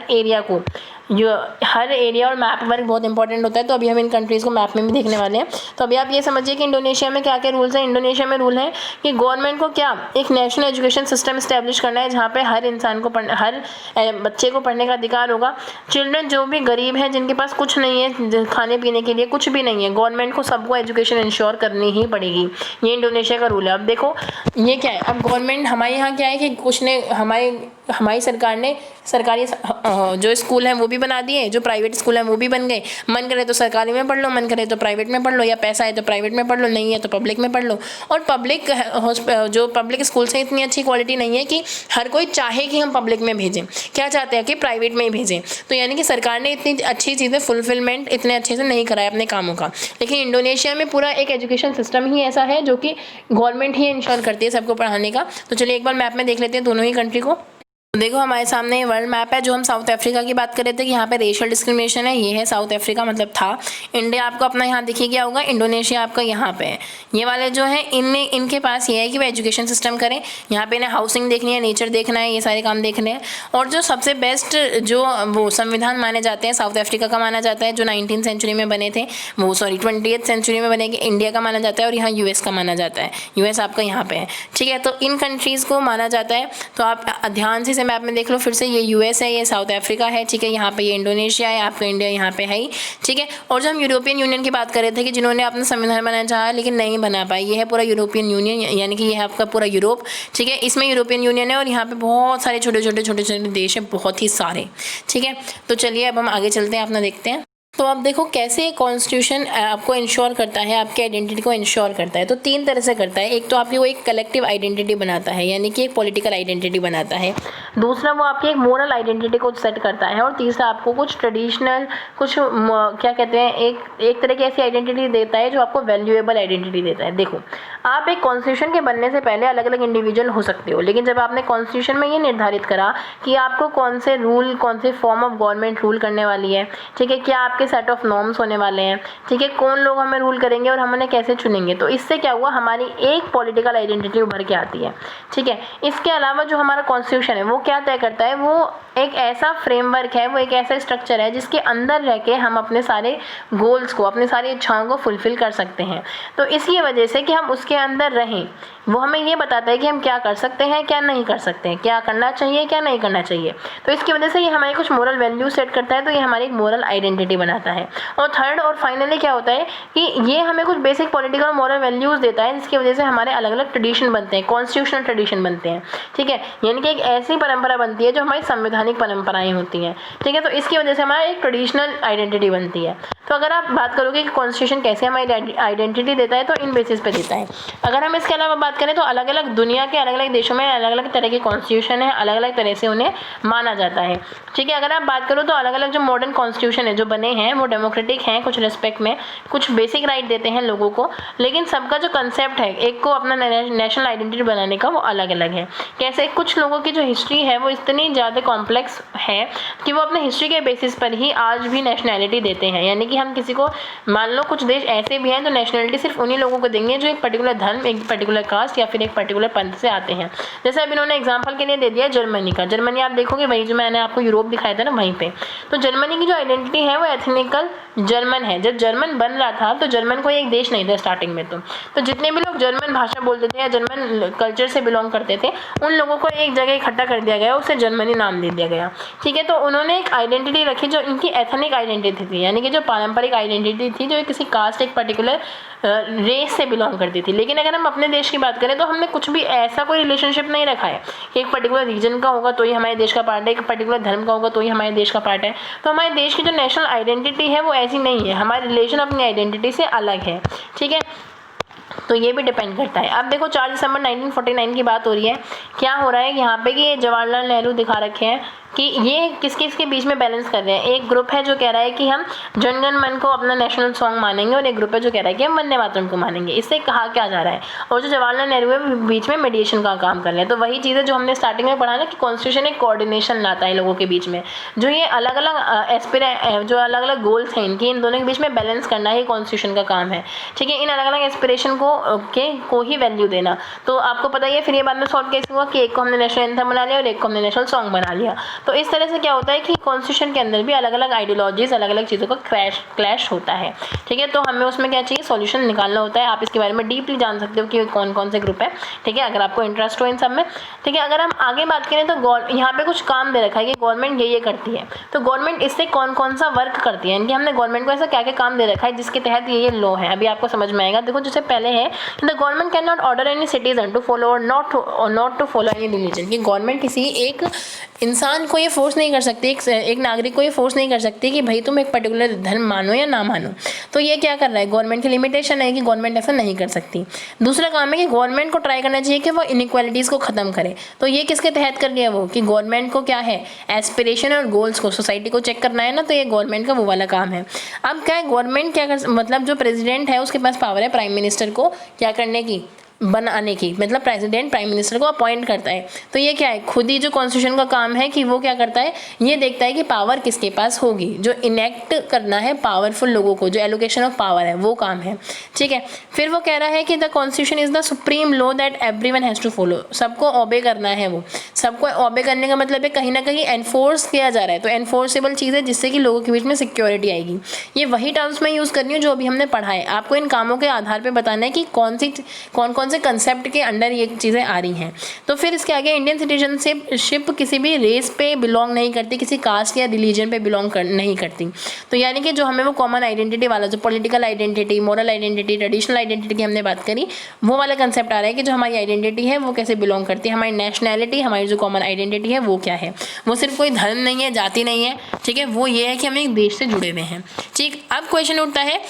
एरिया और मैप वर्क बहुत इंपॉर्टेंट होता है। तो अभी हम इन कंट्रीज़ को मैप में भी देखने वाले हैं। तो अभी आप ये समझिए कि इंडोनेशिया में क्या क्या रूल्स हैं। इंडोनेशिया में रूल है कि गवर्नमेंट को क्या एक नेशनल एजुकेशन सिस्टम इस्टेब्लिश करना है, जहाँ पे हर इंसान को हर बच्चे को पढ़ने का अधिकार होगा। चिल्ड्रन जो भी गरीब हैं, जिनके पास कुछ नहीं है, खाने पीने के लिए कुछ भी नहीं है, गवर्नमेंट को सबको एजुकेशन इंश्योर करनी ही पड़ेगी। ये इंडोनेशिया का रूल है। अब देखो ये क्या है, अब गवर्नमेंट हमारे यहाँ क्या है कि कुछ ने हमारी सरकार ने सरकारी जो स्कूल हैं वो भी बना दिए, जो प्राइवेट स्कूल हैं वो भी बन गए। मन करे तो सरकारी में पढ़ लो, मन करे तो प्राइवेट में पढ़ लो, या पैसा है तो प्राइवेट में पढ़ लो, नहीं है तो पब्लिक में पढ़ लो। और पब्लिक स्कूल से इतनी अच्छी क्वालिटी नहीं है कि हर कोई चाहे कि हम पब्लिक में भेजें, क्या चाहते हैं कि प्राइवेट में ही भेजें। तो यानी कि सरकार ने इतनी अच्छी चीज़ें फुलफिलमेंट इतने अच्छे से नहीं कराया अपने कामों का। लेकिन इंडोनेशिया में पूरा एक एजुकेशन सिस्टम ही ऐसा है जो कि गवर्नमेंट ही इंश्योर करती है सबको पढ़ाने का। तो चलिए एक बार मैप में देख लेते हैं दोनों ही कंट्री को। देखो हमारे सामने वर्ल्ड मैप है। जो हम साउथ अफ्रीका की बात कर रहे थे कि यहाँ पे रेशियल डिस्क्रिमिनेशन है, ये है साउथ अफ्रीका, मतलब था। इंडिया आपको अपना यहाँ दिखी गया होगा, इंडोनेशिया आपका यहाँ पे है। ये वाले जो है इनके पास ये है कि वो एजुकेशन सिस्टम करें, यहाँ पे इन्हें हाउसिंग देखनी है, नेचर देखना है, ये सारे काम देखने हैं। और जो सबसे बेस्ट जो वो संविधान माने जाते हैं, साउथ अफ्रीका का माना जाता है, जो 19th सेंचुरी में बने थे, 20th सेंचुरी में बने, इंडिया का माना जाता है, और यहाँ US का माना जाता है। US आपका यहाँ पे है, ठीक है। तो इन कंट्रीज़ को माना जाता है। तो आप ध्यान से से मैप में देख लो फिर से, ये यूएस है, ये साउथ अफ्रीका है, ठीक है, यहाँ पे ये इंडोनेशिया है, आपका इंडिया यहाँ पे है ही, ठीक है। और जब हम यूरोपियन यूनियन की बात कर रहे थे कि जिन्होंने अपना संविधान बनाना चाहा लेकिन नहीं बना पाए, ये है पूरा यूरोपियन यूनियन, यानी कि ये है आपका पूरा यूरोप, ठीक है। इसमें यूरोपियन यूनियन है और यहाँ पे बहुत सारे छोटे छोटे देश हैं, बहुत ही सारे, ठीक है। तो चलिए अब हम आगे चलते हैं, अपना देखते हैं। तो आप देखो कैसे कॉन्स्टिट्यूशन आपको इंश्योर करता है, आपके आइडेंटिटी को इंश्योर करता है। तो 3 तरह से करता है। एक तो आपकी वो एक कलेक्टिव आइडेंटिटी बनाता है, यानी कि एक पॉलिटिकल आइडेंटिटी बनाता है। दूसरा वो आपकी एक मोरल आइडेंटिटी को सेट करता है। और तीसरा आपको कुछ ट्रेडिशनल, कुछ क्या कहते हैं, एक तरह की ऐसी आइडेंटिटी देता है जो आपको वैल्यूएबल आइडेंटिटी देता है। देखो, आप एक कॉन्स्टिट्यूशन के बनने से पहले अलग अलग इंडिविजुअल हो सकते हो, लेकिन जब आपने कॉन्स्टिट्यूशन में ये निर्धारित करा कि आपको कौन से रूल, कौन से फॉर्म ऑफ गवर्नमेंट रूल करने वाली है, ठीक है, क्या आपके सेट ऑफ नॉर्म्स होने वाले हैं, ठीक है, कौन लोग हमें रूल करेंगे और हम उन्हें कैसे चुनेंगे, तो इससे क्या हुआ, हमारी एक पॉलिटिकल आइडेंटिटी उभर के आती है, ठीक है। इसके अलावा जो हमारा कॉन्स्टिट्यूशन है वो क्या तय करता है, वो एक ऐसा फ्रेमवर्क है, वो एक ऐसा स्ट्रक्चर है जिसके अंदर रह के हम अपने सारे गोल्स को, अपनी सारी इच्छाओं को फुलफिल कर सकते हैं। तो इसकी वजह से कि हम उसके अंदर रहें, वो हमें ये बताता है कि हम क्या कर सकते हैं, क्या नहीं कर सकते हैं, क्या करना चाहिए, क्या नहीं करना चाहिए। तो इसकी वजह से ये हमारी कुछ मोरल वैल्यू सेट करता है, तो ये हमारी एक मोरल आइडेंटिटी बनाता है। और थर्ड और फाइनली क्या होता है कि ये हमें कुछ बेसिक पॉलिटिकल और मोरल वैल्यूज़ देता है, जिसकी वजह से हमारे अलग अलग ट्रेडिशन बनते हैं, कॉन्स्टिट्यूशनल ट्रेडिशन बनते हैं, ठीक है। यानी कि एक ऐसी परंपरा बनती है जो हमारी संवैधानिक परंपराएं होती हैं, ठीक है। तो इसकी वजह से हमारा एक ट्रेडिशनल आइडेंटिटी बनती है। तो अगर आप बात करोगे कि कॉन्स्टिट्यूशन कैसे हमारी आइडेंटिटी देता है, तो इन बेसिस पे देता है। अगर हम इसके अलावा बात करें तो अलग अलग दुनिया के अलग अलग देशों में अलग अलग तरह के कॉन्स्टिट्यूशन है, अलग अलग तरह से उन्हें माना जाता है, ठीक है। अगर आप बात करो तो अलग अलग जो मॉडर्न कॉन्स्टिट्यूशन है जो बने हैं वो डेमोक्रेटिक हैं, कुछ रिस्पेक्ट में कुछ बेसिक राइट देते हैं लोगों को, लेकिन सबका जो कंसेप्ट है एक को अपना नेशनल आइडेंटिटी बनाने का वो अलग अलग है। कैसे कुछ लोगों की जो हिस्ट्री है वो इतनी ज़्यादा कॉम्प्लेक्स है कि वो अपने हिस्ट्री के बेसिस पर ही आज भी नेशनैलिटी देते हैं। यानी कि हम किसी को, मान लो कुछ देश ऐसे भी हैं तो नेशनैलिटी सिर्फ उन्हीं लोगों को देंगे जो एक पर्टिकुलर धर्म, एक पर्टिकुलर कास्ट या फिर एक पर्टिकुलर पंथ से आते हैं। जैसे अब इन्होंने एग्जाम्पल के लिए दे दिया जर्मनी का। जर्मनी आप देखोगे वही जो मैंने आपको यूरोप दिखाया था ना, वहीं पे। तो जर्मनी की जो आइडेंटिटी है वो एथनिकल जर्मन है। जब जर्मन बन रहा था तो जर्मन कोई एक देश नहीं था स्टार्टिंग में। तो जितने भी लोग जर्मन भाषा बोलते थे या जर्मन कल्चर से बिलोंग करते थे उन लोगों को एक जगह इकट्ठा कर दिया गया, उसे जर्मनी नाम दे दिया गया, ठीक है। तो उन्होंने एक आइडेंटिटी रखी जो इनकी एथनिक आइडेंटिटी थी, यानी कि जो पारंपरिक आइडेंटिटी थी, जो किसी कास्ट, एक पर्टिकुलर रेस से बिलोंग करती थी। लेकिन अगर हम अपने देश की बात करें तो हमने कुछ भी ऐसा कोई रिलेशनशिप नहीं रखा है कि एक पर्टिकुलर रीजन का होगा तो ही हमारे देश का पार्ट है, एक पर्टिकुलर धर्म का होगा तो ही हमारे देश का पार्ट है। तो हमारे देश की जो नेशनल आइडेंटिटी है वो ऐसी नहीं है, हमारे रिलेशन अपनी आइडेंटिटी से अलग है, ठीक है। तो ये भी डिपेंड करता है। अब देखो 4 दिसंबर 1949 की बात हो रही है। क्या हो रहा है यहाँ पे कि ये जवाहरलाल नेहरू दिखा रखे हैं कि ये किस किस के बीच में बैलेंस कर रहे हैं। एक ग्रुप है जो कह रहा है कि हम जन गण मन को अपना नेशनल सॉन्ग मानेंगे और एक ग्रुप है जो कह रहा है कि हम वंदे मातरम को मानेंगे। इससे कहा क्या जा रहा है, और जो जवाहरलाल नेहरू है बीच में मीडिएशन का काम कर रहे हैं। तो वही चीज़ है जो हमने स्टार्टिंग में पढ़ा ना कि कॉन्स्टिट्यूशन एक कोऑर्डिनेशन लाता है लोगों के बीच में। जो ये अलग अलग जो अलग अलग गोल्स हैं इनके, इन दोनों के बीच में बैलेंस करना ही कॉन्स्टिट्यूशन का काम है, ठीक है। इन अलग अलग एस्पिरेशन को ही वैल्यू देना। तो आपको पता ही है फिर ये बाद में सॉल्व कैसे हुआ कि एक को हमने नेशनल एंथम बना लिया और एक को हमने नेशनल सॉन्ग बना लिया। तो इस तरह से क्या होता है कि कॉन्स्टिट्यूशन के अंदर भी अलग अलग आइडियोलॉजीज, अलग अलग चीज़ों का क्लैश होता है, ठीक है। तो हमें उसमें क्या चाहिए, सॉल्यूशन निकालना होता है। आप इसके बारे में डीपली जान सकते हो कि कौन कौन से ग्रुप है, ठीक है, अगर आपको इंटरेस्ट हो इन सब में, ठीक है। अगर हम आगे बात करें तो यहाँ पे कुछ काम दे रखा है कि गवर्नमेंट ये करती है। तो गवर्नमेंट इससे कौन कौन सा वर्क करती है, इनकी हमने गवर्नमेंट को ऐसा क्या क्या काम दे रखा है जिसके तहत ये लॉ है। अभी आपको समझ में आएगा। देखो जैसे पहले है, the government can not order any citizen to follow और not to follow any religion. कि गवर्नमेंट किसी एक इंसान को ये फोर्स नहीं कर सकती, एक नागरिक को ये फोर्स नहीं कर सकती कि भाई तुम एक पर्टिकुलर धर्म मानो या ना मानो। तो ये क्या कर रहा है, गवर्नमेंट की लिमिटेशन है कि गवर्नमेंट ऐसा नहीं कर सकती। दूसरा काम है कि गवर्नमेंट को ट्राई करना चाहिए कि वो इनइक्वालिटीज़ को ख़त्म करे। तो ये किसके तहत कर लिया वो, कि गवर्नमेंट को क्या है, एस्पिरेशन और गोल्स को, सोसाइटी को चेक करना है ना, तो ये गवर्नमेंट का वो वाला काम है। अब क्या है, गवर्नमेंट क्या कर, मतलब जो प्रेसिडेंट है उसके पास पावर है प्राइम मिनिस्टर को क्या करने की, बनाने की। मतलब प्रेसिडेंट प्राइम मिनिस्टर को अपॉइंट करता है। तो ये क्या है, खुद ही जो कॉन्स्टिट्यूशन का काम है कि वो क्या करता है, ये देखता है कि पावर किसके पास होगी। जो इनेक्ट करना है पावरफुल लोगों को, जो एलोकेशन ऑफ पावर है वो काम है, ठीक है। फिर वो कह रहा है कि the constitution is the supreme law that everyone has to follow. सबको ओबे करना है, वो सबको ओबे करने का मतलब है कहीं ना कहीं एनफोर्स किया जा रहा है। तो एनफोर्सेबल चीज़ है जिससे कि लोगों के बीच में सिक्योरिटी आएगी। ये वही टर्म्स में यूज़ करनी है जो अभी हमने पढ़ा है। आपको इन कामों के आधार पर बताना है कि कौन कौन से कंसेप्ट के अंडर ये चीज़ें आ रही हैं। तो फिर इसके आगे इंडियन सिटीजनशिप किसी भी रेस पे बिलोंग नहीं करती, किसी कास्ट या रिलीजन पे बिलोंग नहीं करती। तो यानी कि जो हमें वो कॉमन आइडेंटिटी वाला, जो political identity, moral identity, traditional identity की हमने बात करी, वो वाला कंसेप्ट आ रहा है कि जो हमारी आइडेंटिटी है वो कैसे बिलोंग करती है, हमारी नेशनैलिटी, हमारी जो कॉमन आइडेंटिटी है वो क्या है। वो सिर्फ कोई धर्म नहीं है, जाति नहीं है, ठीक है, वो ये है कि हम एक देश से जुड़े हुए हैं। ठीक, अब क्वेश्चन उठता है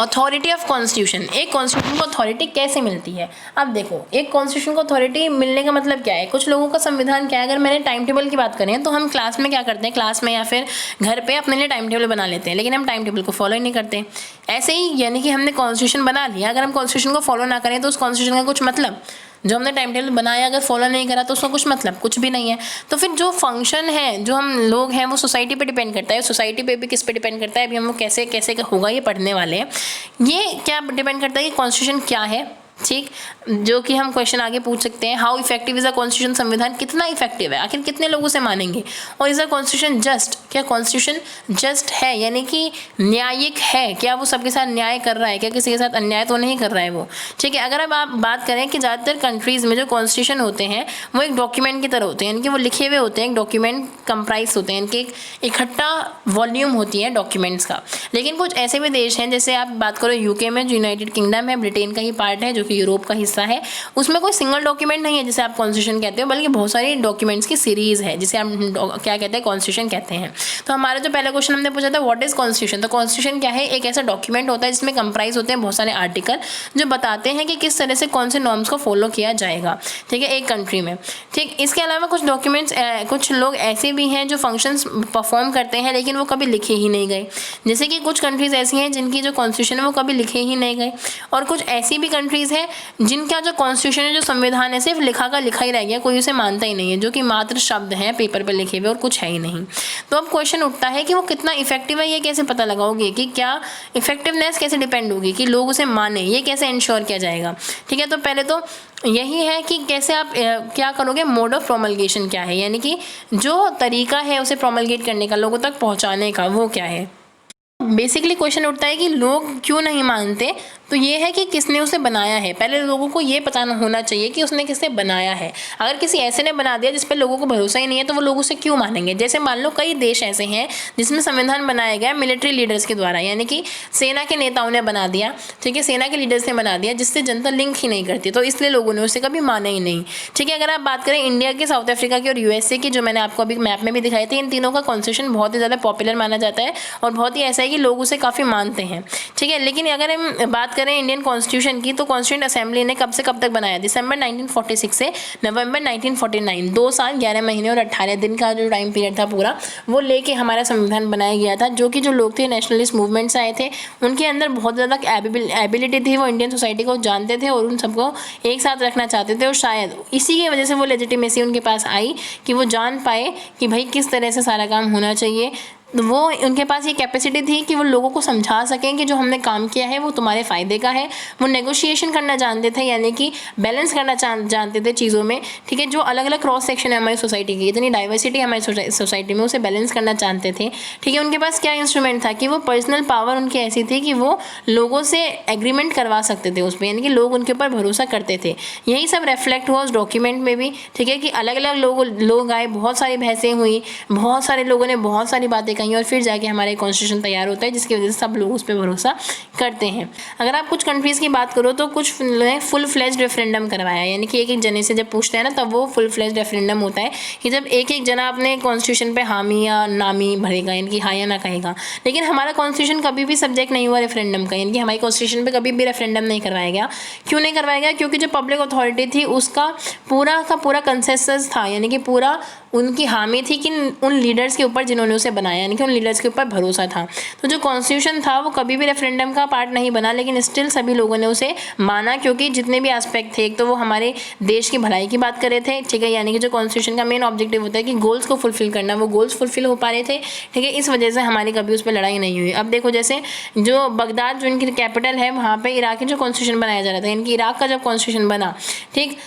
अथॉरिटी ऑफ कॉन्स्टिट्यूशन। एक कॉन्स्टिट्यूशन को अथॉरिटी कैसे मिलती है। अब देखो, एक कॉन्स्टिट्यूशन को अथॉरिटी मिलने का मतलब क्या है। कुछ लोगों का संविधान क्या है, अगर मैंने टाइम टेबल की बात करें तो हम क्लास में क्या करते हैं, क्लास में या फिर घर पे अपने लिए टाइम टेबल बना लेते हैं, लेकिन हम टाइम टेबल को फॉलो ही नहीं करते। ऐसे ही यानी कि हमने कॉन्स्टिट्यूशन बना लिया, अगर हम कॉन्स्टिट्यूशन को फॉलो ना करें तो उस कॉन्स्टिट्यूशन का कुछ मतलब, जो हमने टाइम टेबल बनाया अगर फॉलो नहीं करा तो उसका कुछ मतलब कुछ भी नहीं है। तो फिर जो फंक्शन है, जो हम लोग हैं, वो सोसाइटी पे डिपेंड करता है। सोसाइटी पे भी किस पे डिपेंड करता है, अभी हम लोग कैसे कैसे होगा ये पढ़ने वाले हैं। ये क्या डिपेंड करता है कि कॉन्स्टिट्यूशन क्या है, ठीक, जो कि हम क्वेश्चन आगे पूछ सकते हैं। How effective is a constitution, संविधान कितना इफेक्टिव है, आखिर कितने लोग उसे मानेंगे। और इज अ कॉन्स्टिट्यूशन जस्ट, क्या कॉन्स्टिट्यूशन जस्ट है, यानी कि न्यायिक है, क्या वो सबके साथ न्याय कर रहा है, क्या किसी के साथ अन्याय तो नहीं कर रहा है वो। ठीक है, अगर अब आप बात करें कि ज़्यादातर कंट्रीज़ में जो कॉन्स्टिट्यूशन होते हैं वो एक डॉक्यूमेंट की तरह होते हैं, यानी कि वो लिखे हुए होते हैं, एक डॉक्यूमेंट कंप्राइज होते हैं, इनके एक इकट्ठा वॉल्यूम होती है डॉक्यूमेंट्स का। लेकिन कुछ ऐसे भी देश हैं, जैसे आप बात करो यूके में, जो यूनाइटेड किंगडम है, ब्रिटेन का ही पार्ट है, जो कि यूरोप का हिस्सा है, उसमें कोई सिंगल डॉक्यूमेंट नहीं है जिसे आप कॉन्स्टिट्यूशन कहते हो, बल्कि बहुत सारी डॉक्यूमेंट्स की सीरीज है जिसे हम क्या कहते हैं, कॉन्स्टिट्यूशन कहते हैं। तो हमारा जो पहला क्वेश्चन हमने पूछा था व्हाट इज कॉन्स्टिट्यूशन, तो कॉन्स्टिट्यूशन क्या है, एक ऐसा डॉक्यूमेंट होता है जिसमें कंप्राइज होते हैं बहुत सारे आर्टिकल जो बताते हैं कि किस तरह से कौन से नॉर्म्स को फॉलो किया जाएगा, ठीक है, एक कंट्री में। ठीक, इसके अलावा कुछ डॉक्यूमेंट्स, कुछ लोग ऐसे भी हैं जो फंक्शंस परफॉर्म करते हैं लेकिन वो कभी लिखे ही नहीं गए। जैसे कि कुछ कंट्रीज़ ऐसी हैं जिनकी जो कॉन्स्टिट्यूशन है वो कभी लिखे ही नहीं गए, और कुछ ऐसी भी कंट्रीज़ हैं जिनका जो कॉन्स्टिट्यूशन है, जो संविधान है, सिर्फ लिखा का लिखा ही रह गया, कोई उसे मानता ही नहीं है, जो कि मात्र शब्द हैं पेपर पर लिखे हुए और कुछ है ही नहीं। तो अब क्वेश्चन उठता है कि वो कितना इफेक्टिव है, ये कैसे पता लगाओगे, कि क्या इफेक्टिवनेस कैसे डिपेंड होगी, कि लोग उसे माने, ये कैसे इंश्योर किया जाएगा। ठीक है, तो पहले तो यही है कि कैसे आप क्या करोगे, मोड ऑफ प्रोमलगेशन क्या है, यानी कि जो तरीका है उसे प्रोमलगेट करने का, लोगों तक पहुंचाने का, वो क्या है। बेसिकली क्वेश्चन उठता है कि लोग क्यों नहीं मानते, तो ये है कि किसने उसे बनाया है। पहले लोगों को ये पता होना चाहिए कि उसने किसे बनाया है। अगर किसी ऐसे ने बना दिया जिस पर लोगों को भरोसा ही नहीं है तो वो लोग उसे क्यों मानेंगे। जैसे मान लो कई देश ऐसे हैं जिसमें संविधान बनाया गया मिलिट्री लीडर्स के द्वारा, यानी कि सेना के नेताओं ने बना दिया, ठीक है, सेना के लीडर्स ने बना दिया, जिससे जनता लिंक ही नहीं करती, तो इसलिए लोगों ने उसे कभी माना ही नहीं। ठीक है, अगर आप बात करें इंडिया के, साउथ अफ्रीका की और यूएसए की, जो मैंने आपको अभी मैप में भी दिखाई थी, इन तीनों का कॉन्स्टिट्यूशन बहुत ही ज़्यादा पॉपुलर माना जाता है और बहुत ही ऐसा है कि लोग उसे काफ़ी मानते हैं। ठीक है, लेकिन अगर हम बात करें इंडियन कॉन्स्टिट्यूशन की, तो कॉन्स्टिट्यूंट असेंबली ने कब से कब तक बनाया, दिसंबर 1946 से नवंबर 1949, 2 साल 11 महीने और 18 दिन का जो टाइम पीरियड था पूरा, वो लेके हमारा संविधान बनाया गया था। जो कि जो लोग थे नेशनलिस्ट मूवमेंट से आए थे, उनके अंदर बहुत ज़्यादा एबिलिटी थी, वो इंडियन सोसाइटी को जानते थे और उन सबको एक साथ रखना चाहते थे, और शायद इसी की वजह से वो लेजिटिमेसी उनके पास आई कि वो जान पाए कि भाई किस तरह से सारा काम होना चाहिए। वो उनके पास ये कैपेसिटी थी कि वो लोगों को समझा सकें कि जो हमने काम किया है वो तुम्हारे फ़ायदे का है। वो नेगोशिएशन करना जानते थे, यानी कि बैलेंस करना जानते थे चीज़ों में। ठीक है, जो अलग अलग क्रॉस सेक्शन है हमारी सोसाइटी की, इतनी डाइवर्सिटी हमारी सोसाइटी में, उसे बैलेंस करना जानते थे। ठीक है, उनके पास क्या इंस्ट्रूमेंट था कि वो पर्सनल पावर उनकी ऐसी थी कि वो लोगों से एग्रीमेंट करवा सकते थे उस पर, यानी कि लोग उनके ऊपर भरोसा करते थे। यही सब रिफ्लेक्ट हुआ उस डॉक्यूमेंट में भी। ठीक है, कि अलग अलग लोग आए, बहुत सारी बहसें हुई, बहुत सारे लोगों ने बहुत सारी बातें कहीं, और फिर जाके हमारे कॉन्स्टिट्यूशन तैयार होता है, जिसकी वजह से सब लोग उस पर भरोसा करते हैं। अगर आप कुछ कंट्रीज़ की बात करो तो कुछ ने फुल फ्लेज्ड रेफरेंडम करवाया, यानी कि एक एक जने से जब पूछते हैं ना, तब वो फुल फ्लेज्ड रेफरेंडम होता है कि जब एक एक जना अपने कॉन्स्टिट्यूशन पे हामी या नामी भरेगा, यानी कि हाँ या ना कहेगा। लेकिन हमारा कॉन्स्टिट्यूशन कभी भी सब्जेक्ट नहीं हुआ रेफरेंडम का, यानी कि हमारी कॉन्स्टिट्यूशन पे कभी भी रेफरेंडम नहीं करवाया गया। क्यों नहीं करवाया गया? क्योंकि जो पब्लिक अथॉरिटी थी उसका पूरा का पूरा कंसेंसस था, यानी कि पूरा उनकी हामी थी कि उन लीडर्स के ऊपर जिन्होंने उसे बनाया, यानी कि उन लीडर्स के ऊपर भरोसा था। तो जो कॉन्स्टिट्यूशन था वो कभी भी रेफरेंडम का पार्ट नहीं बना, लेकिन स्टिल सभी लोगों ने उसे माना, क्योंकि जितने भी एस्पेक्ट थे, एक तो वो हमारे देश की भलाई की बात कर रहे थे, ठीक है, यानी कि जो कॉन्स्टिट्यूशन का मेन ऑब्जेक्टिव होता है कि गोल्स को फुलफिल करना, वो गोल्स फुलफिल हो पा रहे थे। ठीक है, इस वजह से हमारी कभी उस पर लड़ाई नहीं हुई। अब देखो, जैसे जो बगदाद जो इनकी कैपिटल है, वहाँ पर इराक की जो कॉन्स्टिट्यूशन बनाया जा रहा था, इनकी इराक का जब कॉन्स्टिट्यूशन बना, ठीक,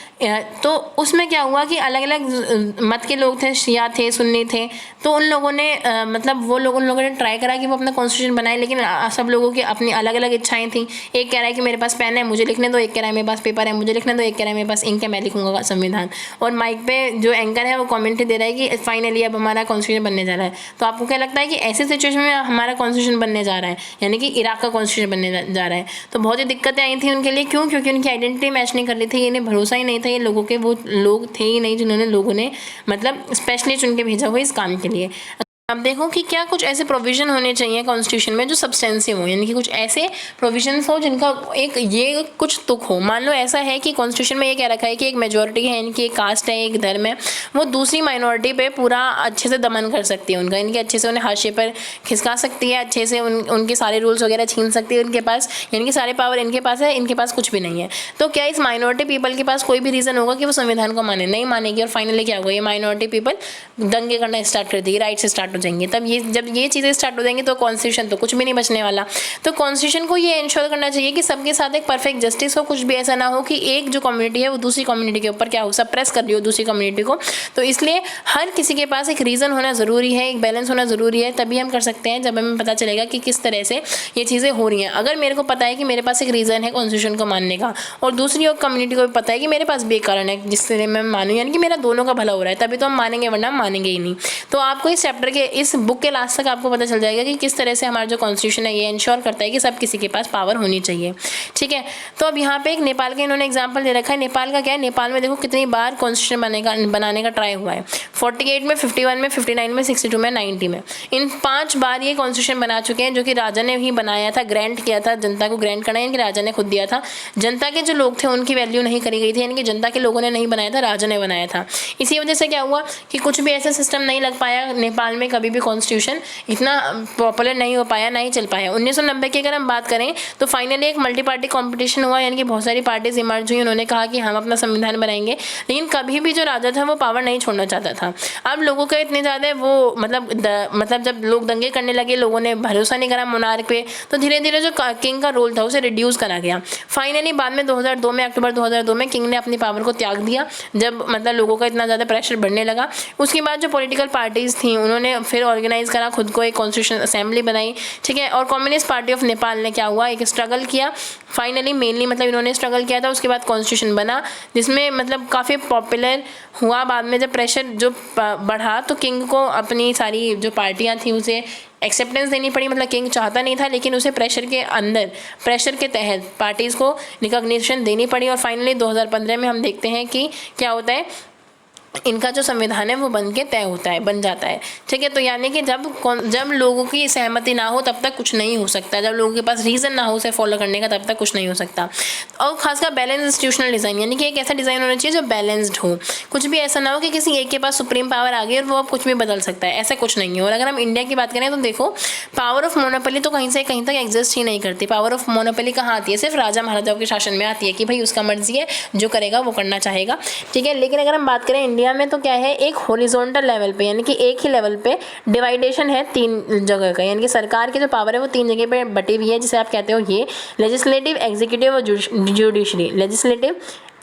तो उसमें क्या हुआ कि अलग अलग मत के लोग थे, शिया थे, सुन्नी थे, तो उन लोगों ने मतलब उन लोगों ने ट्राई करा कि वो अपना कॉन्स्टिट्यूशन बनाए, लेकिन सब लोगों की अपनी अलग अलग इच्छाएं थी। एक कह रहा है कि मेरे पास पेन है मुझे लिखने दो, एक कह रहा है मेरे पास पेपर है मुझे लिखने दो, एक कह रहा है मेरे पास इंक है मैं लिखूंगा संविधान। और माइक पे जो एंकर है वो कमेंट्री दे रहा है कि फाइनली अब हमारा कॉन्स्टिट्यूशन बनने जा रहा है। तो आपको क्या लगता है कि ऐसी सिचुएशन में हमारा कॉन्स्टिट्यूशन बनने जा रहा है, यानी कि इराक का कॉन्स्टिट्यूशन बनने जा रहा है। तो बहुत ही दिक्कतें आई थी उनके लिए, क्यों? क्योंकि उनकी आइडेंटिटी मैच नहीं कर रही थी, इन्हें भरोसा ही नहीं था, ये लोगों के वो लोग थे ही नहीं जिन्होंने लोगों ने मतलब स्पेशली चुन के भेजा हुआ इस काम के लिए। अब देखो कि क्या कुछ ऐसे प्रोविज़न होने चाहिए कॉन्स्टिट्यूशन में जो सब्सटेंसिव हो, यानी कि कुछ ऐसे प्रोविजंस हो जिनका एक ये कुछ तुक हो। मान लो ऐसा है कि कॉन्स्टिट्यूशन में ये कह रखा है कि एक मेजॉरिटी है, यानी कि एक कास्ट है, एक धर्म है, वो दूसरी माइनॉरिटी पे पूरा अच्छे से दमन कर सकती है उनका, यानी कि अच्छे से उन्हें हाशिए पर खिसका सकती है, अच्छे से उनके सारे रूल्स वगैरह छीन सकती है उनके पास, यानी कि सारे पावर इनके पास है, इनके पास कुछ भी नहीं है। तो क्या इस माइनॉरिटी पीपल के पास कोई भी रीज़न होगा कि वो संविधान को माने? नहीं मानेगी। और फाइनली क्या होगा, ये माइनॉरिटी पीपल दंगे करना स्टार्ट कर देगी, राइट से स्टार्ट हो जाएंगे। तब जब ये चीज़ें स्टार्ट हो जाएंगी तो कॉन्स्टिट्यूशन तो कुछ भी नहीं बचने वाला। तो कॉन्स्टिट्यूशन को ये इंश्योर करना चाहिए कि सबके साथ एक परफेक्ट जस्टिस हो, कुछ भी ऐसा ना हो कि एक जो कम्युनिटी है वो दूसरी कम्युनिटी के ऊपर क्या हो, सप्रेस कर रही हो दूसरी कम्युनिटी को। तो इसलिए हर किसी के पास एक रीज़न होना ज़रूरी है, एक बैलेंस होना ज़रूरी है, तभी हम कर सकते हैं जब हमें पता चलेगा कि किस तरह से ये चीज़ें हो रही हैं। अगर मेरे को पता है कि मेरे पास एक रीज़न है कॉन्स्टिट्यूशन को मानने का और दूसरी कम्युनिटी को भी पता है कि मेरे पास बेकारण है जिससे मैं मानूँ, यानी कि मेरा दोनों का भला हो रहा है, तभी तो हम मानेंगे, वरना हम मानेंगे ही नहीं। तो आपको इस चैप्टर के इस बुक के लास्ट तक आपको पता चल जाएगा कि किस तरह से हमारा जो कॉन्स्टिट्यूशन है ये इंश्योर करता है कि सब किसी के पास पावर होनी चाहिए। ठीक है, तो अब यहाँ पे एक नेपाल का इन्होंने एग्जांपल दे रखा है। नेपाल का क्या है, नेपाल में देखो कितनी बार कॉन्स्टिट्यूशन बनाने का ट्राई हुआ है। 48 में, 51 में, 59 में, 62 में, 90 में, इन 5 बार ये कॉन्स्टिट्यूशन बना चुके हैं, जो कि राजा ने ही बनाया था, ग्रांट किया था, जनता को ग्रांट करना यानी कि राजा ने खुद दिया था। जनता के जो लोग थे उनकी वैल्यू नहीं करी गई थी, यानी कि जनता के लोगों ने नहीं बनाया था, राजा ने बनाया था। इसी वजह से क्या हुआ कि कुछ भी ऐसा सिस्टम नहीं लग पाया नेपाल में, कभी भी कॉन्स्टिट्यूशन इतना पॉपुलर नहीं हो पाया, नहीं चल पाया। 1990 की अगर हम बात करें तो फाइनली एक मल्टी पार्टी कॉम्पिटिशन हुआ, यानी कि बहुत सारी पार्टीज इमर्ज हुई, उन्होंने कहा कि हम अपना संविधान बनाएंगे, लेकिन कभी भी जो राजा था वो पावर नहीं छोड़ना चाहता था। अब लोगों का इतने ज़्यादा वो मतलब जब लोग दंगे करने लगे, लोगों ने भरोसा नहीं करा मोनार्क पे, तो धीरे धीरे जो किंग का रोल था उसे रिड्यूस करा गया। फाइनली बाद में 2002 में, अक्टूबर 2002 में किंग ने अपनी पावर को त्याग दिया, जब मतलब लोगों का इतना ज़्यादा प्रेशर बढ़ने लगा। उसके बाद जो पॉलिटिकल पार्टीज़ थी उन्होंने फिर ऑर्गेनाइज करा, खुद को एक कॉन्स्टिट्यूशन असेंबली बनाई। ठीक है, और कम्युनिस्ट पार्टी ऑफ नेपाल ने क्या हुआ, एक स्ट्रगल किया, फाइनली मेनली मतलब इन्होंने स्ट्रगल किया था, उसके बाद कॉन्स्टिट्यूशन बना, जिसमें मतलब काफ़ी पॉपुलर हुआ। बाद में जब प्रेशर जो बढ़ा तो किंग को अपनी सारी जो पार्टियां थी उसे एक्सेप्टेंस देनी पड़ी, मतलब किंग चाहता नहीं था लेकिन उसे प्रेशर के तहत पार्टीज़ को रिकॉग्निशन देनी पड़ी। और फाइनली 2015 में हम देखते हैं कि क्या होता है, इनका जो संविधान है वो बन जाता है। ठीक है, तो यानी कि जब लोगों की सहमति ना हो तब तक कुछ नहीं हो सकता, जब लोगों के पास रीज़न ना हो उसे फॉलो करने का तब तक कुछ नहीं हो सकता। और खासकर बैलेंस इंस्टीट्यूशनल डिज़ाइन, यानी कि एक ऐसा डिज़ाइन होना चाहिए जो बैलेंस्ड हो, कुछ भी ऐसा ना हो कि किसी एक के पास सुप्रीम पावर आ गई और वो अब कुछ भी बदल सकता है, ऐसा कुछ नहीं है। और अगर हम इंडिया की बात करें तो देखो पावर ऑफ मोनोपोली तो कहीं से कहीं तक एग्जिस्ट ही नहीं करती। पावर ऑफ मोनोपोली कहाँ आती है, सिर्फ राजा महाराजाओं के शासन में आती है कि भाई उसका मर्जी है, जो करेगा वो करना चाहेगा। ठीक है, लेकिन अगर हम बात करें इंडिया में तो क्या है, एक हॉरिजॉन्टल लेवल पे, यानी कि एक ही लेवल पे डिवाइडेशन है 3 जगह का, यानी कि सरकार की जो पावर है वो 3 जगह पे बटी हुई है, जिसे आप कहते हो ये लेजिस्लेटिव, एग्जीक्यूटिव और जुडिशरी। लेजिस्लेटिव,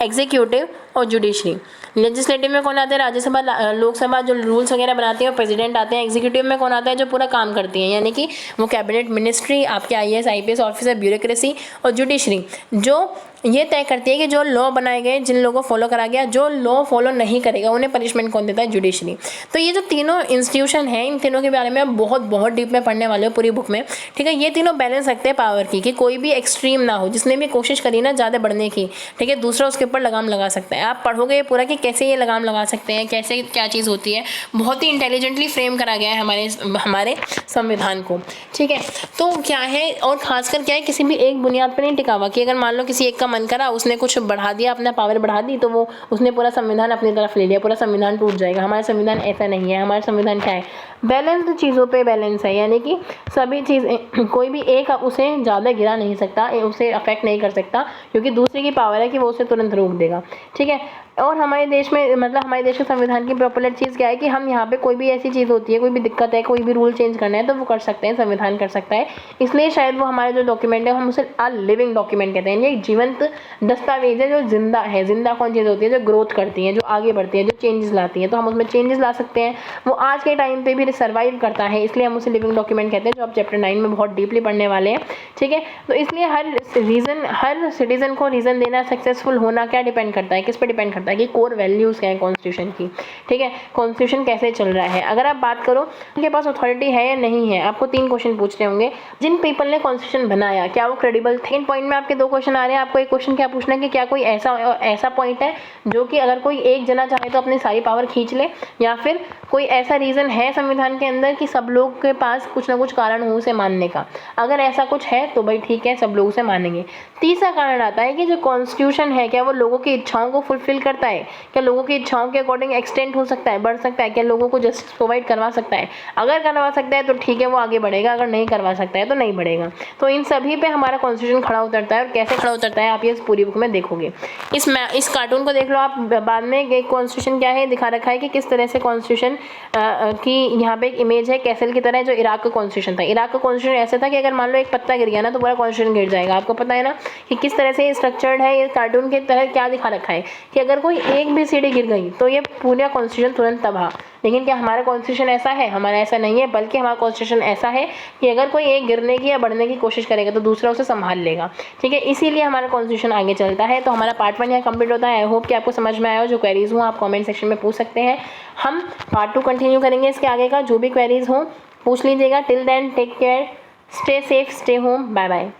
एग्जीक्यूटिव और जुडिशरी। लेजिस्लेटिव में कौन आता है, राज्यसभा, लोकसभा जो रूल्स वगैरह बनाती है और प्रेसिडेंट आते हैं। एग्जीक्यूटिव में कौन आता है, जो पूरा काम करती है, यानी कि वो कैबिनेट मिनिस्ट्री, आपके IAS IPS ऑफिसर, ब्यूरोक्रेसी। और जुडिशरी जो ये तय करती है कि जो लॉ बनाए गए, जिन लोगों को फॉलो करा गया, जो लॉ फॉलो नहीं करेगा उन्हें पनिशमेंट कौन देता है, जुडिशरी। तो ये जो तीनों इंस्टीट्यूशन हैं, इन तीनों के बारे में आप बहुत डीप में पढ़ने वाले हो पूरी बुक में। ठीक है, ये तीनों बैलेंस रखते हैं पावर की, कि कोई भी एक्सट्रीम ना हो, जिसने भी कोशिश करी ना ज़्यादा बढ़ने की, ठीक है, दूसरा उसके ऊपर लगाम लगा सकता है। आप पढ़ोगे पूरा कि कैसे ये लगाम लगा सकते हैं, कैसे क्या चीज़ होती है, बहुत ही इंटेलिजेंटली फ्रेम करा गया है हमारे संविधान को। ठीक है, तो क्या है, और खासकर क्या है, किसी भी एक बुनियाद पर नहीं टिका हुआ कि अगर मान लो किसी एक का मन करा, उसने कुछ बढ़ा दिया, अपना पावर बढ़ा दी, तो वो उसने पूरा संविधान अपनी तरफ ले लिया, पूरा संविधान टूट जाएगा। हमारा संविधान ऐसा नहीं है। हमारा संविधान क्या है, बैलेंस्ड चीज़ों पे बैलेंस है, यानी कि सभी चीज़ें, कोई भी एक उसे ज़्यादा गिरा नहीं सकता, उसे अफेक्ट नहीं कर सकता, क्योंकि दूसरे की पावर है कि वो उसे तुरंत रोक देगा। ठीक है। और हमारे देश में, मतलब हमारे देश के संविधान की पॉपुलर चीज़ क्या है कि हम यहाँ पे कोई भी ऐसी चीज़ होती है, कोई भी दिक्कत है, कोई भी रूल चेंज करना है तो वो कर सकते हैं, संविधान कर सकता है। इसलिए शायद वो हमारे जो डॉक्यूमेंट है हम उसे लिविंग डॉक्यूमेंट कहते हैं, यानी एक जीवंत दस्तावेज है जो जिंदा है। जिंदा कौन चीज़ होती है? जो ग्रोथ करती है, जो आगे बढ़ती है, जो चेंजेस लाती है, तो हम उसमें चेंजेस ला सकते हैं। वो आज के टाइम पे भी सर्वाइव करता है, इसलिए हम उसे लिविंग डॉक्यूमेंट कहते हैं, जो आप चैप्टर 9 में बहुत डीपली पढ़ने वाले हैं। ठीक है। तो इसलिए हर सिटीजन को रीज़न देना, सक्सेसफुल होना क्या डिपेंड करता है, किस पे डिपेंड करता है कि कोर वैल्यूज़ क्या है कॉन्स्टिट्यूशन की। ठीक है। कॉन्स्टिट्यूशन कैसे चल रहा है। अगर आप बात करो उनके पास अथॉरिटी है या नहीं है, आपको 3 क्वेश्चन पूछने होंगे। जिन पीपल ने कॉन्स्टिट्यूशन बनाया, क्या वो क्रेडिबल थे? सेकंड पॉइंट में आपके 2 क्वेश्चन आ रहे हैं। आपको एक क्वेश्चन क्या पूछना है कि क्या कोई ऐसा पॉइंट है जो कि अगर कोई एक जना चाहे तो अपनी सारी पावर खींच ले, या फिर कोई ऐसा रीज़न है संविधान के अंदर कि सब लोग के पास कुछ ना कुछ कारण हो उसे मानने का। अगर ऐसा कुछ है तो भाई ठीक है, सब लोग उसे मानेंगे। तीसरा कारण आता है कि जो कॉन्स्टिट्यूशन है क्या वो लोगों की इच्छाओं को फुलफिल करता है, क्या लोगों की इच्छाओं के अकॉर्डिंग एक्सटेंड हो सकता है, बढ़ सकता है, क्या लोगों को जस्टिस प्रोवाइड करवा सकता है। अगर करवा सकता है तो ठीक है, वो आगे बढ़ेगा, अगर नहीं करवा सकता है तो नहीं बढ़ेगा। तो इन सभी पे हमारा कॉन्स्टिट्यूशन खड़ा उतरता है, और कैसे खड़ा उतरता है आप ये इस पूरी बुक में देखोगे। इस कार्टून को देख लो आप, बाद में कॉन्स्टिट्यूशन क्या है दिखा रखा है कि किस तरह से कॉन्स्टिट्यूशन की यहाँ पे एक इमेज है कैसल की तरह, जो इराक का कॉन्स्टिट्यूशन था। इराक का कॉन्स्टिट्यूशन ऐसा था कि अगर मान लो एक पत्ता गिर गया ना तो पूरा कॉन्स्टिट्यूशन गिर जाएगा। आपको पता है ना कि किस तरह से स्ट्रक्चर्ड है। ये कार्टून के तरह क्या दिखा रखा है कि अगर कोई एक भी सीढ़ी गिर गई तो ये पूरा कॉन्स्टिट्यूशन तुरंत तबाह। लेकिन क्या हमारा कॉन्स्टिट्यूशन ऐसा है? हमारा ऐसा नहीं है, बल्कि हमारा कॉन्स्टिट्यूशन ऐसा है कि अगर कोई एक गिरने की या बढ़ने की कोशिश करेगा तो दूसरा उसे संभाल लेगा। ठीक है। इसीलिए हमारा कॉन्स्टिट्यूशन आगे चलता है। तो हमारा पार्ट 1 यहाँ कंप्लीट होता है। आई होप कि आपको समझ में आया हो। जो क्वेरीज हो आप कमेंट सेक्शन में पूछ सकते हैं। हम पार्ट 2 कंटिन्यू करेंगे इसके आगे का। जो भी क्वेरीज हो पूछ लीजिएगा। Till then take care, stay safe, stay home, bye bye.